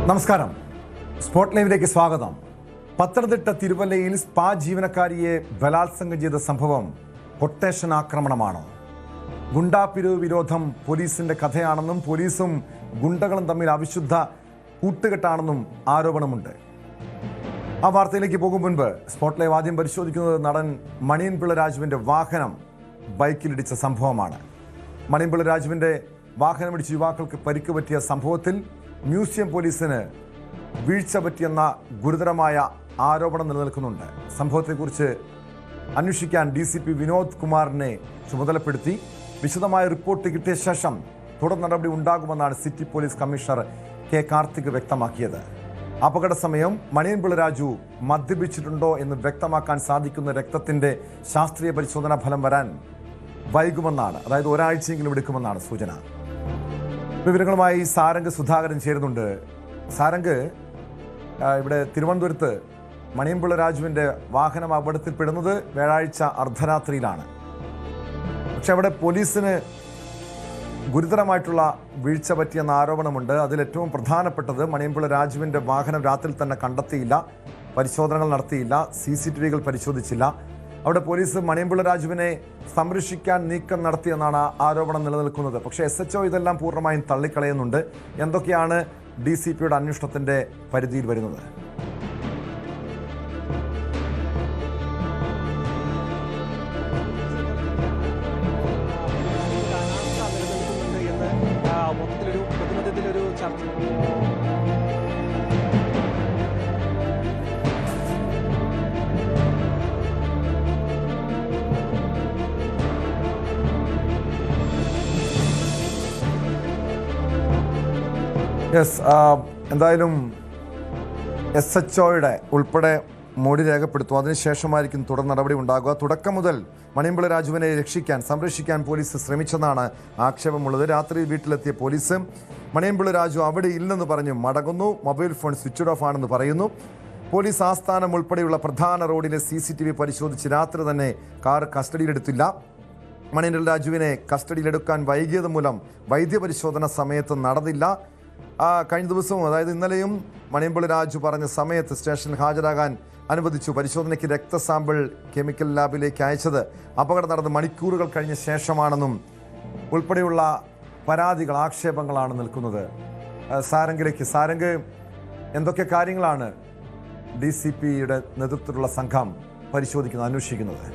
നമസ്കാരം. സ്പോട്ട് ലൈവിലേക്ക് സ്വാഗതം. പത്തനംതിട്ട തിരുവല്ലയിൽ സ്പാ ജീവനക്കാരിയെ ബലാത്സംഗം ചെയ്ത സംഭവം കൊട്ടേഷൻ ആക്രമണമാണ്. ഗുണ്ടാപിരിവ് വിരോധം പോലീസിന്റെ കഥയാണെന്നും പോലീസും ഗുണ്ടകളും തമ്മിൽ അവിശുദ്ധ കൂട്ടുകെട്ടാണെന്നും ആരോപണമുണ്ട്. ആ വാർത്തയിലേക്ക് പോകും മുൻപ് സ്പോട്ട് ലൈവ് ആദ്യം പരിശോധിക്കുന്നത് നടൻ മണിയൻപിള്ള രാജുവിന്റെ വാഹനം ബൈക്കിലിടിച്ച സംഭവമാണ്. മണിയൻപിള്ള രാജുവിന്റെ വാഹനമിടിച്ച് യുവാക്കൾക്ക് പരിക്ക് പറ്റിയ സംഭവത്തിൽ മ്യൂസിയം പോലീസിന് വീഴ്ച പറ്റിയെന്ന ഗുരുതരമായ ആരോപണം നിലനിൽക്കുന്നുണ്ട്. സംഭവത്തെക്കുറിച്ച് അന്വേഷിക്കാൻ DCP വിനോദ് കുമാറിനെ ചുമതലപ്പെടുത്തി. വിശദമായ റിപ്പോർട്ട് കിട്ടിയ ശേഷം തുടർ നടപടി ഉണ്ടാകുമെന്നാണ് city police commissioner K. Karthik വ്യക്തമാക്കിയത്. അപകട സമയം മണിയൻപിള്ള രാജു മദ്യപിച്ചിട്ടുണ്ടോ എന്ന് വ്യക്തമാക്കാൻ സാധിക്കുന്ന രക്തത്തിന്റെ ശാസ്ത്രീയ പരിശോധനാ ഫലം വരാൻ വൈകുമെന്നാണ്, അതായത് ഒരാഴ്ചയെങ്കിലും എടുക്കുമെന്നാണ് സൂചന. വിവരങ്ങളുമായി സാരംഗ് സുധാകരൻ ചേരുന്നുണ്ട്. സാരംഗ്, ഇവിടെ തിരുവനന്തപുരത്ത് മണിയൻപിള്ള രാജുവിൻ്റെ വാഹനം അപകടത്തിൽപ്പെടുന്നത് വ്യാഴാഴ്ച അർദ്ധരാത്രിയിലാണ്. പക്ഷെ അവിടെ പോലീസിന് ഗുരുതരമായിട്ടുള്ള വീഴ്ച പറ്റിയെന്ന ആരോപണമുണ്ട്. അതിലേറ്റവും പ്രധാനപ്പെട്ടത് മണിയൻപിള്ള രാജുവിൻ്റെ വാഹനം രാത്രി തന്നെ കണ്ടെത്തിയില്ല, പരിശോധനകൾ നടത്തിയില്ല, CCTVകൾ പരിശോധിച്ചില്ല. അവിടെ പോലീസ് മണിയൻപിള്ള രാജുവിനെ സംരക്ഷിക്കാൻ നീക്കം നടത്തിയെന്നാണ് ആരോപണം നിലനിൽക്കുന്നത്. പക്ഷേ SHO ഇതെല്ലാം പൂർണ്ണമായും തള്ളിക്കളയുന്നുണ്ട്. എന്തൊക്കെയാണ് DCPയുടെ അന്വേഷണത്തിന്റെ പരിധിയിൽ വരുന്നത്? എന്തായാലും SHOയുടെ ഉൾപ്പെടെ മൊഴി രേഖപ്പെടുത്തും. അതിനുശേഷമായിരിക്കും തുടർ നടപടി ഉണ്ടാകുക. തുടക്കം മുതൽ മണിയൻപിള്ള രാജുവിനെ രക്ഷിക്കാൻ, സംരക്ഷിക്കാൻ പോലീസ് ശ്രമിച്ചെന്നാണ് ആക്ഷേപമുള്ളത്. രാത്രി വീട്ടിലെത്തിയ പോലീസ് മണിയൻപിള്ള രാജു അവിടെ ഇല്ലെന്ന് പറഞ്ഞ് മടങ്ങുന്നു. മൊബൈൽ ഫോൺ സ്വിച്ച് ഓഫ് ആണെന്ന് പറയുന്നു. പോലീസ് ആസ്ഥാനം ഉൾപ്പെടെയുള്ള പ്രധാന റോഡിലെ CCTV പരിശോധിച്ച് രാത്രി തന്നെ കാർ കസ്റ്റഡിയിലെടുത്തില്ല. മണിയൻപിള്ള രാജുവിനെ കസ്റ്റഡിയിലെടുക്കാൻ വൈകിയത് മൂലം വൈദ്യപരിശോധന സമയത്ത് നടന്നില്ല. കഴിഞ്ഞ ദിവസവും, അതായത് ഇന്നലെയും മണിയൻപിള്ള രാജു പറഞ്ഞ സമയത്ത് സ്റ്റേഷനിൽ ഹാജരാകാൻ അനുവദിച്ചു. പരിശോധനയ്ക്ക് രക്തസാമ്പിൾ കെമിക്കൽ ലാബിലേക്ക് അയച്ചത് അപകടം നടന്ന് മണിക്കൂറുകൾ കഴിഞ്ഞ ശേഷമാണെന്നും ഉൾപ്പെടെയുള്ള പരാതികൾ, ആക്ഷേപങ്ങളാണ് നിൽക്കുന്നത്. സാരംഗ്, എന്തൊക്കെ കാര്യങ്ങളാണ് DCPയുടെ നേതൃത്വത്തിലുള്ള സംഘം പരിശോധിക്കുന്നത്, അന്വേഷിക്കുന്നത്?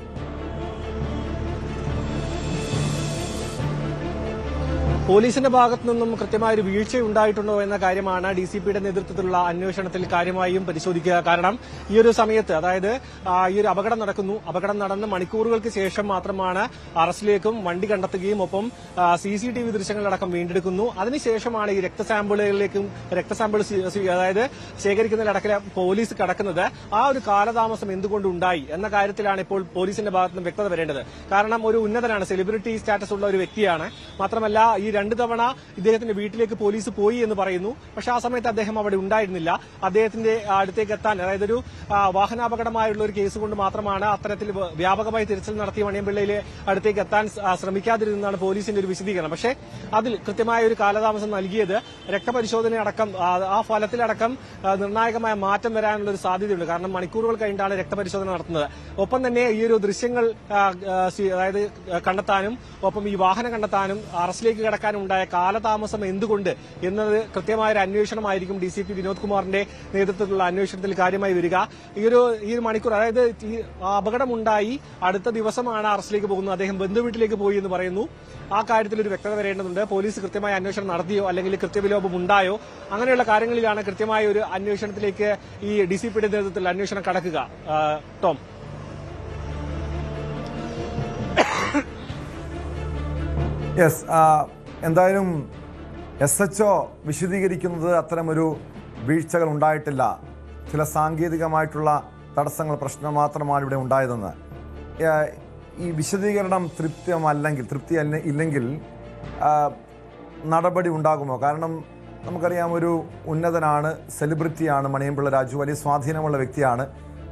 പോലീസിന്റെ ഭാഗത്തു നിന്നും കൃത്യമായ ഒരു വീഴ്ച ഉണ്ടായിട്ടുണ്ടോ എന്ന കാര്യമാണ് DCPയുടെ നേതൃത്വത്തിലുള്ള അന്വേഷണത്തിൽ കാര്യമായും പരിശോധിക്കുക. കാരണം ഈ ഒരു സമയത്ത്, അതായത് ഈ ഒരു അപകടം നടന്ന് മണിക്കൂറുകൾക്ക് ശേഷം മാത്രമാണ് അറസ്റ്റിലേക്കും വണ്ടി കണ്ടെത്തുകയും ഒപ്പം CCTV ദൃശ്യങ്ങളടക്കം വീണ്ടെടുക്കുന്നു. അതിനുശേഷമാണ് ഈ രക്തസാമ്പിൾ അതായത് ശേഖരിക്കുന്നതിലടക്കം പോലീസ് കടക്കുന്നത്. ആ ഒരു കാലതാമസം എന്തുകൊണ്ടുണ്ടായി എന്ന കാര്യത്തിലാണ് ഇപ്പോൾ പോലീസിന്റെ ഭാഗത്ത് നിന്ന് വ്യക്തത വരേണ്ടത്. കാരണം ഒരു ഉന്നതനാണ്, സെലിബ്രിറ്റി സ്റ്റാറ്റസ് ഉള്ള ഒരു വ്യക്തിയാണ്. മാത്രമല്ല ഈ 2 തവണ ഇദ്ദേഹത്തിന്റെ വീട്ടിലേക്ക് പോലീസ് പോയി എന്ന് പറയുന്നു. പക്ഷെ ആ സമയത്ത് അദ്ദേഹം അവിടെ ഉണ്ടായിരുന്നില്ല. അദ്ദേഹത്തിന്റെ അടുത്തേക്ക് എത്താൻ, അതായത് ഒരു വാഹനാപകടമായുള്ള ഒരു കേസ് കൊണ്ട് മാത്രമാണ് അത്തരത്തിൽ വ്യാപകമായി തിരച്ചിൽ നടത്തിയ മണിയൻപിള്ളയിലെ അടുത്തേക്ക് എത്താൻ ശ്രമിക്കാതിരുന്നതാണ് പോലീസിന്റെ ഒരു വിശദീകരണം. പക്ഷേ അതിൽ കൃത്യമായ ഒരു കാലതാമസം നൽകിയത് രക്തപരിശോധനയടക്കം, ആ ഫലത്തിലടക്കം നിർണായകമായ മാറ്റം വരാനുള്ള ഒരു സാധ്യതയുണ്ട്. കാരണം മണിക്കൂറുകൾ കഴിഞ്ഞിട്ടാണ് രക്തപരിശോധന നടത്തുന്നത്. ഒപ്പം തന്നെ ഈ ഒരു ദൃശ്യങ്ങൾ അതായത് കണ്ടെത്താനും ഒപ്പം ഈ വാഹനം കണ്ടെത്താനും അറസ്റ്റിലേക്ക് കടക്കാനും ഉണ്ടായ കാലതാമസം എന്തുകൊണ്ട് എന്നത് കൃത്യമായ ഒരു അന്വേഷണമായിരിക്കും DCP വിനോദ് കുമാറിന്റെ നേതൃത്വത്തിലുള്ള അന്വേഷണത്തിൽ കാര്യമായി വരിക. ഈ ഒരു മണിക്കൂർ, അതായത് ഈ അപകടമുണ്ടായി അടുത്ത ദിവസമാണ് അറസ്റ്റിലേക്ക് പോകുന്നത്. അദ്ദേഹം ബന്ധുവീട്ടിലേക്ക് പോയി എന്ന് പറയുന്നു. ആ കാര്യത്തിൽ ഒരു വ്യക്തത വരേണ്ടതുണ്ട്. പോലീസ് കൃത്യമായ അന്വേഷണം നടത്തിയോ അല്ലെങ്കിൽ കൃത്യവിലോപം ഉണ്ടായോ, അങ്ങനെയുള്ള കാര്യങ്ങളിലാണ് കൃത്യമായ ഒരു അന്വേഷണത്തിലേക്ക് ഈ DCPയുടെ നേതൃത്വത്തിൽ അന്വേഷണം കടക്കുക. ടോം, എന്തായാലും SHO വിശദീകരിക്കുന്നത് അത്തരമൊരു വീഴ്ചകൾ ഉണ്ടായിട്ടില്ല, ചില സാങ്കേതികമായിട്ടുള്ള തടസ്സങ്ങൾ, പ്രശ്നം മാത്രമാണ് ഇവിടെ ഉണ്ടായതെന്ന്. ഈ വിശദീകരണം തൃപ്തി ഇല്ലെങ്കിൽ നടപടി ഉണ്ടാകുമോ? കാരണം നമുക്കറിയാം, ഒരു ഉന്നതനാണ്, സെലിബ്രിറ്റിയാണ് മണിയൻപിള്ള രാജു, വലിയ സ്വാധീനമുള്ള വ്യക്തിയാണ്.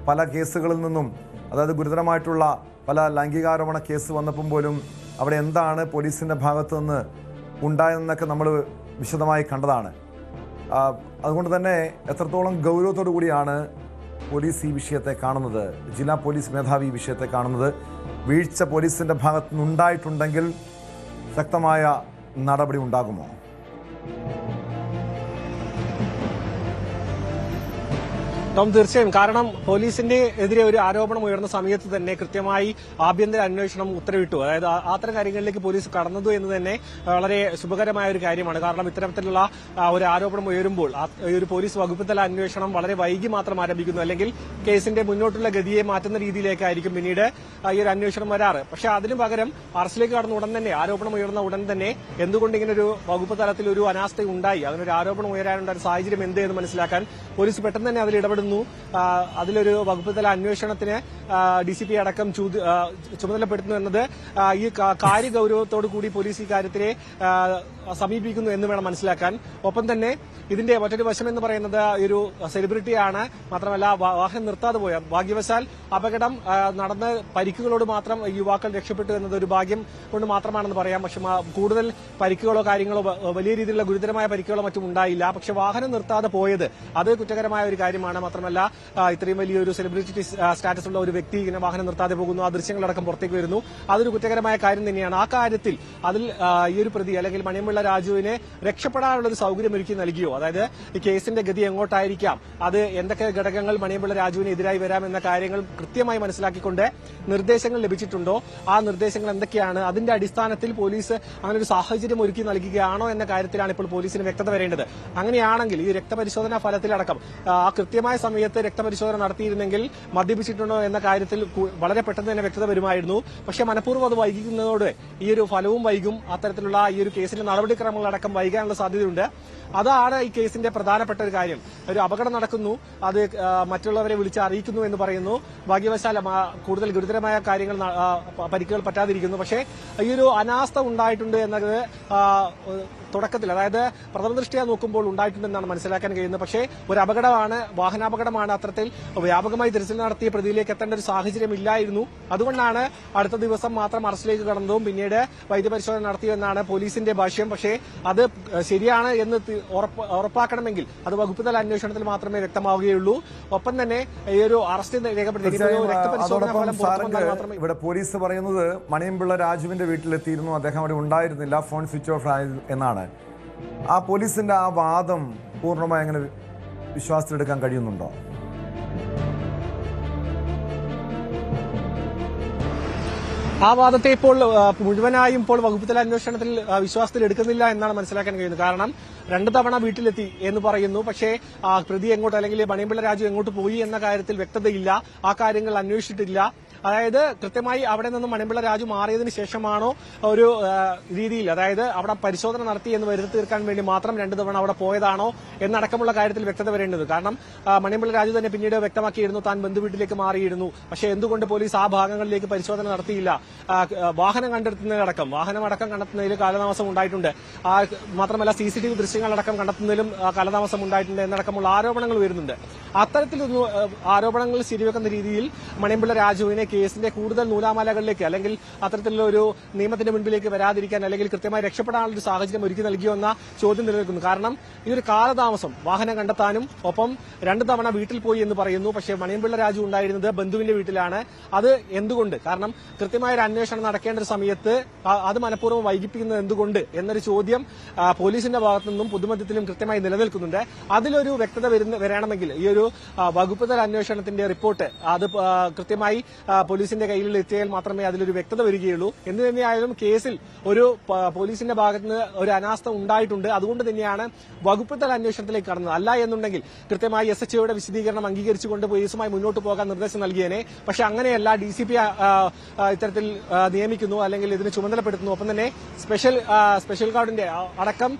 പല കേസുകളിൽ നിന്നും, അതായത് ഗുരുതരമായിട്ടുള്ള പല ലൈംഗികാരോപണ കേസ് വന്നപ്പോൾ പോലും അവിടെ എന്താണ് പോലീസിൻ്റെ ഭാഗത്തു നിന്ന് ഉണ്ടായതെന്നൊക്കെ നമ്മൾ വിശദമായി കണ്ടതാണ്. അതുകൊണ്ട് തന്നെ എത്രത്തോളം ഗൗരവത്തോടു കൂടിയാണ് പോലീസ് ഈ വിഷയത്തെ കാണുന്നത്, ജില്ലാ പോലീസ് മേധാവി ഈ വിഷയത്തെ കാണുന്നത്? വീഴ്ച പോലീസിൻ്റെ ഭാഗത്തു നിന്നുണ്ടായിട്ടുണ്ടെങ്കിൽ ശക്തമായ നടപടി ഉണ്ടാകുമോ? ടോം, തീർച്ചയായും. കാരണം പോലീസിന്റെ എതിരെ ഒരു ആരോപണം ഉയർന്ന സമയത്ത് തന്നെ കൃത്യമായി ആഭ്യന്തര അന്വേഷണം ഉത്തരവിട്ടു. അതായത് അത്തരം കാര്യങ്ങളിലേക്ക് പോലീസ് കടന്നതു എന്ന് തന്നെ വളരെ ശുഭകരമായ ഒരു കാര്യമാണ്. കാരണം ഇത്തരത്തിലുള്ള ഒരു ആരോപണം ഉയരുമ്പോൾ ഈ ഒരു പോലീസ് വകുപ്പ് തല അന്വേഷണം വളരെ വൈകി മാത്രം ആരംഭിക്കുന്നു, അല്ലെങ്കിൽ കേസിന്റെ മുന്നോട്ടുള്ള ഗതിയെ മാറ്റുന്ന രീതിയിലേക്കായിരിക്കും പിന്നീട് ഈ ഒരു അന്വേഷണം വരാറ്. പക്ഷെ അതിനു പകരം അറസ്റ്റിലേക്ക് കടന്ന ഉടൻ തന്നെ, ആരോപണം ഉയർന്ന ഉടൻ തന്നെ എന്തുകൊണ്ട് ഇങ്ങനെ ഒരു വകുപ്പ് തലത്തിൽ ഒരു അനാസ്ഥ ഉണ്ടായി, അതിനൊരു ആരോപണം ഉയരാനുള്ള ഒരു സാഹചര്യം എന്ത് എന്ന് മനസ്സിലാക്കാൻ പോലീസ് പെട്ടെന്ന് തന്നെ അതിൽ ഇടപെടുന്നു. അതിലൊരു വകുപ്പ് തല അന്വേഷണത്തിന് DCP അടക്കം ചുമതലപ്പെടുത്തുന്നു എന്നത് ഈ കാര്യഗൌരവത്തോടു കൂടി പോലീസ് ഈ കാര്യത്തിനെ സമീപിക്കുന്നു എന്ന് വേണം മനസ്സിലാക്കാൻ. ഒപ്പം തന്നെ ഇതിന്റെ മറ്റൊരു വശം എന്ന് പറയുന്നത് ഒരു സെലിബ്രിറ്റിയാണ്. മാത്രമല്ല വാഹനം നിർത്താതെ പോയ ഭാഗ്യവശാൽ അപകടം നടന്ന് പരിക്കുകളോട് മാത്രം യുവാക്കൾ രക്ഷപ്പെട്ടു എന്നത് ഒരു ഭാഗ്യം കൊണ്ട് മാത്രമാണെന്ന് പറയാം. പക്ഷെ കൂടുതൽ പരിക്കുകളോ കാര്യങ്ങളോ വലിയ രീതിയിലുള്ള ഗുരുതരമായ പരിക്കുകളോ മറ്റും ഉണ്ടായില്ല. പക്ഷെ വാഹനം നിർത്താതെ പോയത് അത് കുറ്റകരമായ ഒരു കാര്യമാണ്. മാത്രമല്ല ഇത്രയും വലിയൊരു സെലിബ്രിറ്റി സ്റ്റാറ്റസ് ഉള്ള ഒരു വ്യക്തി ഇങ്ങനെ വാഹനം നിർത്താതെ പോകുന്നു, ആ ദൃശ്യങ്ങളടക്കം പുറത്തേക്ക് വരുന്നു, അതൊരു കുറ്റകരമായ കാര്യം തന്നെയാണ്. ആ കാര്യത്തിൽ അതിൽ ഈ ഒരു പ്രതി അല്ലെങ്കിൽ മണിയമ്പിള്ള രാജുവിനെ രക്ഷപ്പെടാനുള്ള ഒരു സൗകര്യം ഒരുക്കി നൽകിയോ? അതായത് ഈ കേസിന്റെ ഗതി എങ്ങോട്ടായിരിക്കാം, അത് എന്തൊക്കെ ഘടകങ്ങൾ മണിയമ്പിള്ള രാജുവിന് എതിരായി വരാം എന്ന കാര്യങ്ങൾ കൃത്യമായി മനസ്സിലാക്കിക്കൊണ്ട് നിർദ്ദേശങ്ങൾ ലഭിച്ചിട്ടുണ്ടോ? ആ നിർദ്ദേശങ്ങൾ എന്തൊക്കെയാണ്? അതിന്റെ അടിസ്ഥാനത്തിൽ പോലീസ് അങ്ങനെ ഒരു സാഹചര്യം ഒരുക്കി നൽകുകയാണോ എന്ന കാര്യത്തിലാണ് ഇപ്പോൾ പോലീസിന് വ്യക്തത വരേണ്ടത്. അങ്ങനെയാണെങ്കിൽ ഈ രക്തപരിശോധനാ ഫലത്തിലടക്കം ആ കൃത്യമായ സമയത്ത് രക്തപരിശോധന നടത്തിയിരുന്നെങ്കിൽ മദ്യപിച്ചിട്ടുണ്ടോ എന്ന കാര്യത്തിൽ വളരെ പെട്ടെന്ന് തന്നെ വ്യക്തത വരുമായിരുന്നു. പക്ഷേ മനഃപൂർവ്വം അത് വൈകിക്കുന്നതോടെ ഈ ഒരു ഫലവും വൈകും, അത്തരത്തിലുള്ള ഈ ഒരു കേസിന്റെ നടപടിക്രമങ്ങളടക്കം വൈകാനുള്ള സാധ്യതയുണ്ട്. അതാണ് ഈ കേസിന്റെ പ്രധാനപ്പെട്ട ഒരു കാര്യം. ഒരു അപകടം നടക്കുന്നു, അത് മറ്റുള്ളവരെ വിളിച്ച് അറിയിക്കുന്നു എന്ന് പറയുന്നു, ഭാഗ്യവശാൽ കൂടുതൽ ഗുരുതരമായ കാര്യങ്ങൾ പരിക്കുകൾ പറ്റാതിരിക്കുന്നു. പക്ഷേ ഈ ഒരു അനാസ്ഥ ഉണ്ടായിട്ടുണ്ട് എന്നത് തുടക്കത്തിൽ, അതായത് പ്രഥമ ദൃഷ്ടിയാ നോക്കുമ്പോൾ ഉണ്ടായിട്ടുണ്ടെന്നാണ് മനസ്സിലാക്കാൻ കഴിയുന്നത്. പക്ഷേ ഒരു അപകടമാണ്, വാഹനാപകടമാണ്. അത്തരത്തിൽ വ്യാപകമായി തിരച്ചിൽ നടത്തിയ പ്രതിയിലേക്ക് എത്തേണ്ട ഒരു സാഹചര്യം ഇല്ലായിരുന്നു. അതുകൊണ്ടാണ് അടുത്ത ദിവസം മാത്രം അറസ്റ്റിലേക്ക് കടന്നതും പിന്നീട് വൈദ്യപരിശോധന നടത്തിയെന്നാണ് പോലീസിന്റെ ഭാഷ്യം. പക്ഷേ അത് ശരിയാണ് എന്ന് ഉറപ്പാക്കണമെങ്കിൽ അത് വകുപ്പ് തല അന്വേഷണത്തിൽ മാത്രമേ വ്യക്തമാവുകയുള്ളൂ. ഒപ്പം തന്നെ ഈ ഒരു അറസ്റ്റ് രക്തപരിശോധനാ ഫലം പുറത്തുവന്നാൽ മാത്രമേ. ഇവിടെ പോലീസ് പറയുന്നത് മണിയമ്പിള്ള രാജുവിന്റെ വീട്ടിലെത്തിയിരുന്നു, അദ്ദേഹം അവിടെ ഉണ്ടായിരുന്നില്ല, ഫോൺ സ്വിച്ച് ഓഫ് ആയി എന്നാണ്. ആ പോലീസിന്റെ ആ വാദം പൂർണ്ണമായി അങ്ങനെ വിശ്വാസത്തിലെടുക്കാൻ കഴിയുന്നുണ്ടോ? ആ വാദത്തെ ഇപ്പോൾ മുഴുവനായും ഇപ്പോൾ വകുപ്പ് തല അന്വേഷണത്തിൽ വിശ്വാസത്തിൽ എടുക്കുന്നില്ല എന്നാണ് മനസ്സിലാക്കാൻ കഴിയുന്നത്. കാരണം 2 തവണ വീട്ടിലെത്തി എന്ന് പറയുന്നു, പക്ഷേ പ്രതി എങ്ങോട്ട് അല്ലെങ്കിൽ മണിയമ്പിള്ള രാജു എങ്ങോട്ട് പോയി എന്ന കാര്യത്തിൽ വ്യക്തതയില്ല, ആ കാര്യങ്ങൾ അന്വേഷിച്ചിട്ടില്ല. അതായത് കൃത്യമായി അവിടെ നിന്ന് മണിയമ്പിള്ള രാജു മാറിയതിന് ശേഷമാണോ ഒരു രീതിയിൽ, അതായത് അവിടെ പരിശോധന നടത്തി എന്ന് വരുത്തി തീർക്കാൻ വേണ്ടി മാത്രം 2 തവണ അവിടെ പോയതാണോ എന്നടക്കമുള്ള കാര്യത്തിൽ വ്യക്തത വരേണ്ടത്. കാരണം മണിയമ്പിള്ള രാജു തന്നെ പിന്നീട് വ്യക്തമാക്കിയിരുന്നു താൻ ബന്ധുവീട്ടിലേക്ക് മാറിയിരുന്നു. പക്ഷേ എന്തുകൊണ്ട് പോലീസ് ആ ഭാഗങ്ങളിലേക്ക് പരിശോധന നടത്തിയില്ല? വാഹനം കണ്ടെത്തുന്നതിലടക്കം, വാഹനമടക്കം കണ്ടെത്തുന്നതിൽ കാലതാമസം ഉണ്ടായിട്ടുണ്ട്. മാത്രമല്ല CCTV ദൃശ്യങ്ങളടക്കം കണ്ടെത്തുന്നതിലും കാലതാമസം ഉണ്ടായിട്ടുണ്ട് എന്നടക്കമുള്ള ആരോപണങ്ങൾ വരുന്നുണ്ട്. അത്തരത്തിലൊന്നും ആരോപണങ്ങൾ ശരിവെക്കുന്ന രീതിയിൽ മണിയമ്പിള്ള രാജുവിനെ കേസിന്റെ കൂടുതൽ നൂലാമാലകളിലേക്ക് അല്ലെങ്കിൽ അത്തരത്തിലുള്ള ഒരു നിയമത്തിന്റെ മുൻപിലേക്ക് വരാതിരിക്കാൻ അല്ലെങ്കിൽ കൃത്യമായി രക്ഷപ്പെടാനുള്ള ഒരു സാഹചര്യം ഒരുക്കി നൽകിയോ എന്ന ചോദ്യം നിലനിൽക്കുന്നു. കാരണം ഈ ഒരു കാലതാമസം വാഹനം കണ്ടെത്താനും ഒപ്പം 2 തവണ വീട്ടിൽ പോയി എന്ന് പറയുന്നു. പക്ഷേ മണിയമ്പിള്ള രാജു ഉണ്ടായിരുന്നത് ബന്ധുവിന്റെ വീട്ടിലാണ്. അത് എന്തുകൊണ്ട്? കാരണം കൃത്യമായ ഒരു അന്വേഷണം നടക്കേണ്ട ഒരു സമയത്ത് അത് മനഃപൂർവ്വം വൈകിപ്പിക്കുന്നത് എന്തുകൊണ്ട് എന്നൊരു ചോദ്യം പോലീസിന്റെ ഭാഗത്തു നിന്നും പൊതുമധ്യത്തിലും കൃത്യമായി നിലനിൽക്കുന്നുണ്ട്. അതിലൊരു വ്യക്തത വരണമെങ്കിൽ ഈ ഒരു വകുപ്പ് തല അന്വേഷണത്തിന്റെ റിപ്പോർട്ട് അത് കൃത്യമായി പോലീസിന്റെ കയ്യിൽ എത്തിയാൽ മാത്രമേ അതിലൊരു വ്യക്തത വരികയുള്ളൂ. എന്തു തന്നെയായാലും കേസിൽ ഒരു പോലീസിന്റെ ഭാഗത്ത് നിന്ന് ഒരു അനാസ്ഥ ഉണ്ടായിട്ടുണ്ട്. അതുകൊണ്ട് തന്നെയാണ് വകുപ്പ് തല അന്വേഷണത്തിലേക്ക് കടന്നത്. അല്ല എന്നുണ്ടെങ്കിൽ കൃത്യമായി SHOയുടെ വിശദീകരണം അംഗീകരിച്ചുകൊണ്ട് പോലീസുമായി മുന്നോട്ട് പോകാൻ നിർദ്ദേശം നൽകിയേനെ. പക്ഷെ അങ്ങനെയല്ല, DCP ഇത്തരത്തിൽ നിയമിക്കുന്നു അല്ലെങ്കിൽ ഇതിന് ചുമതലപ്പെടുത്തുന്നു. ഒപ്പം തന്നെ സ്പെഷ്യൽ ഗാർഡിന്റെ അടക്കം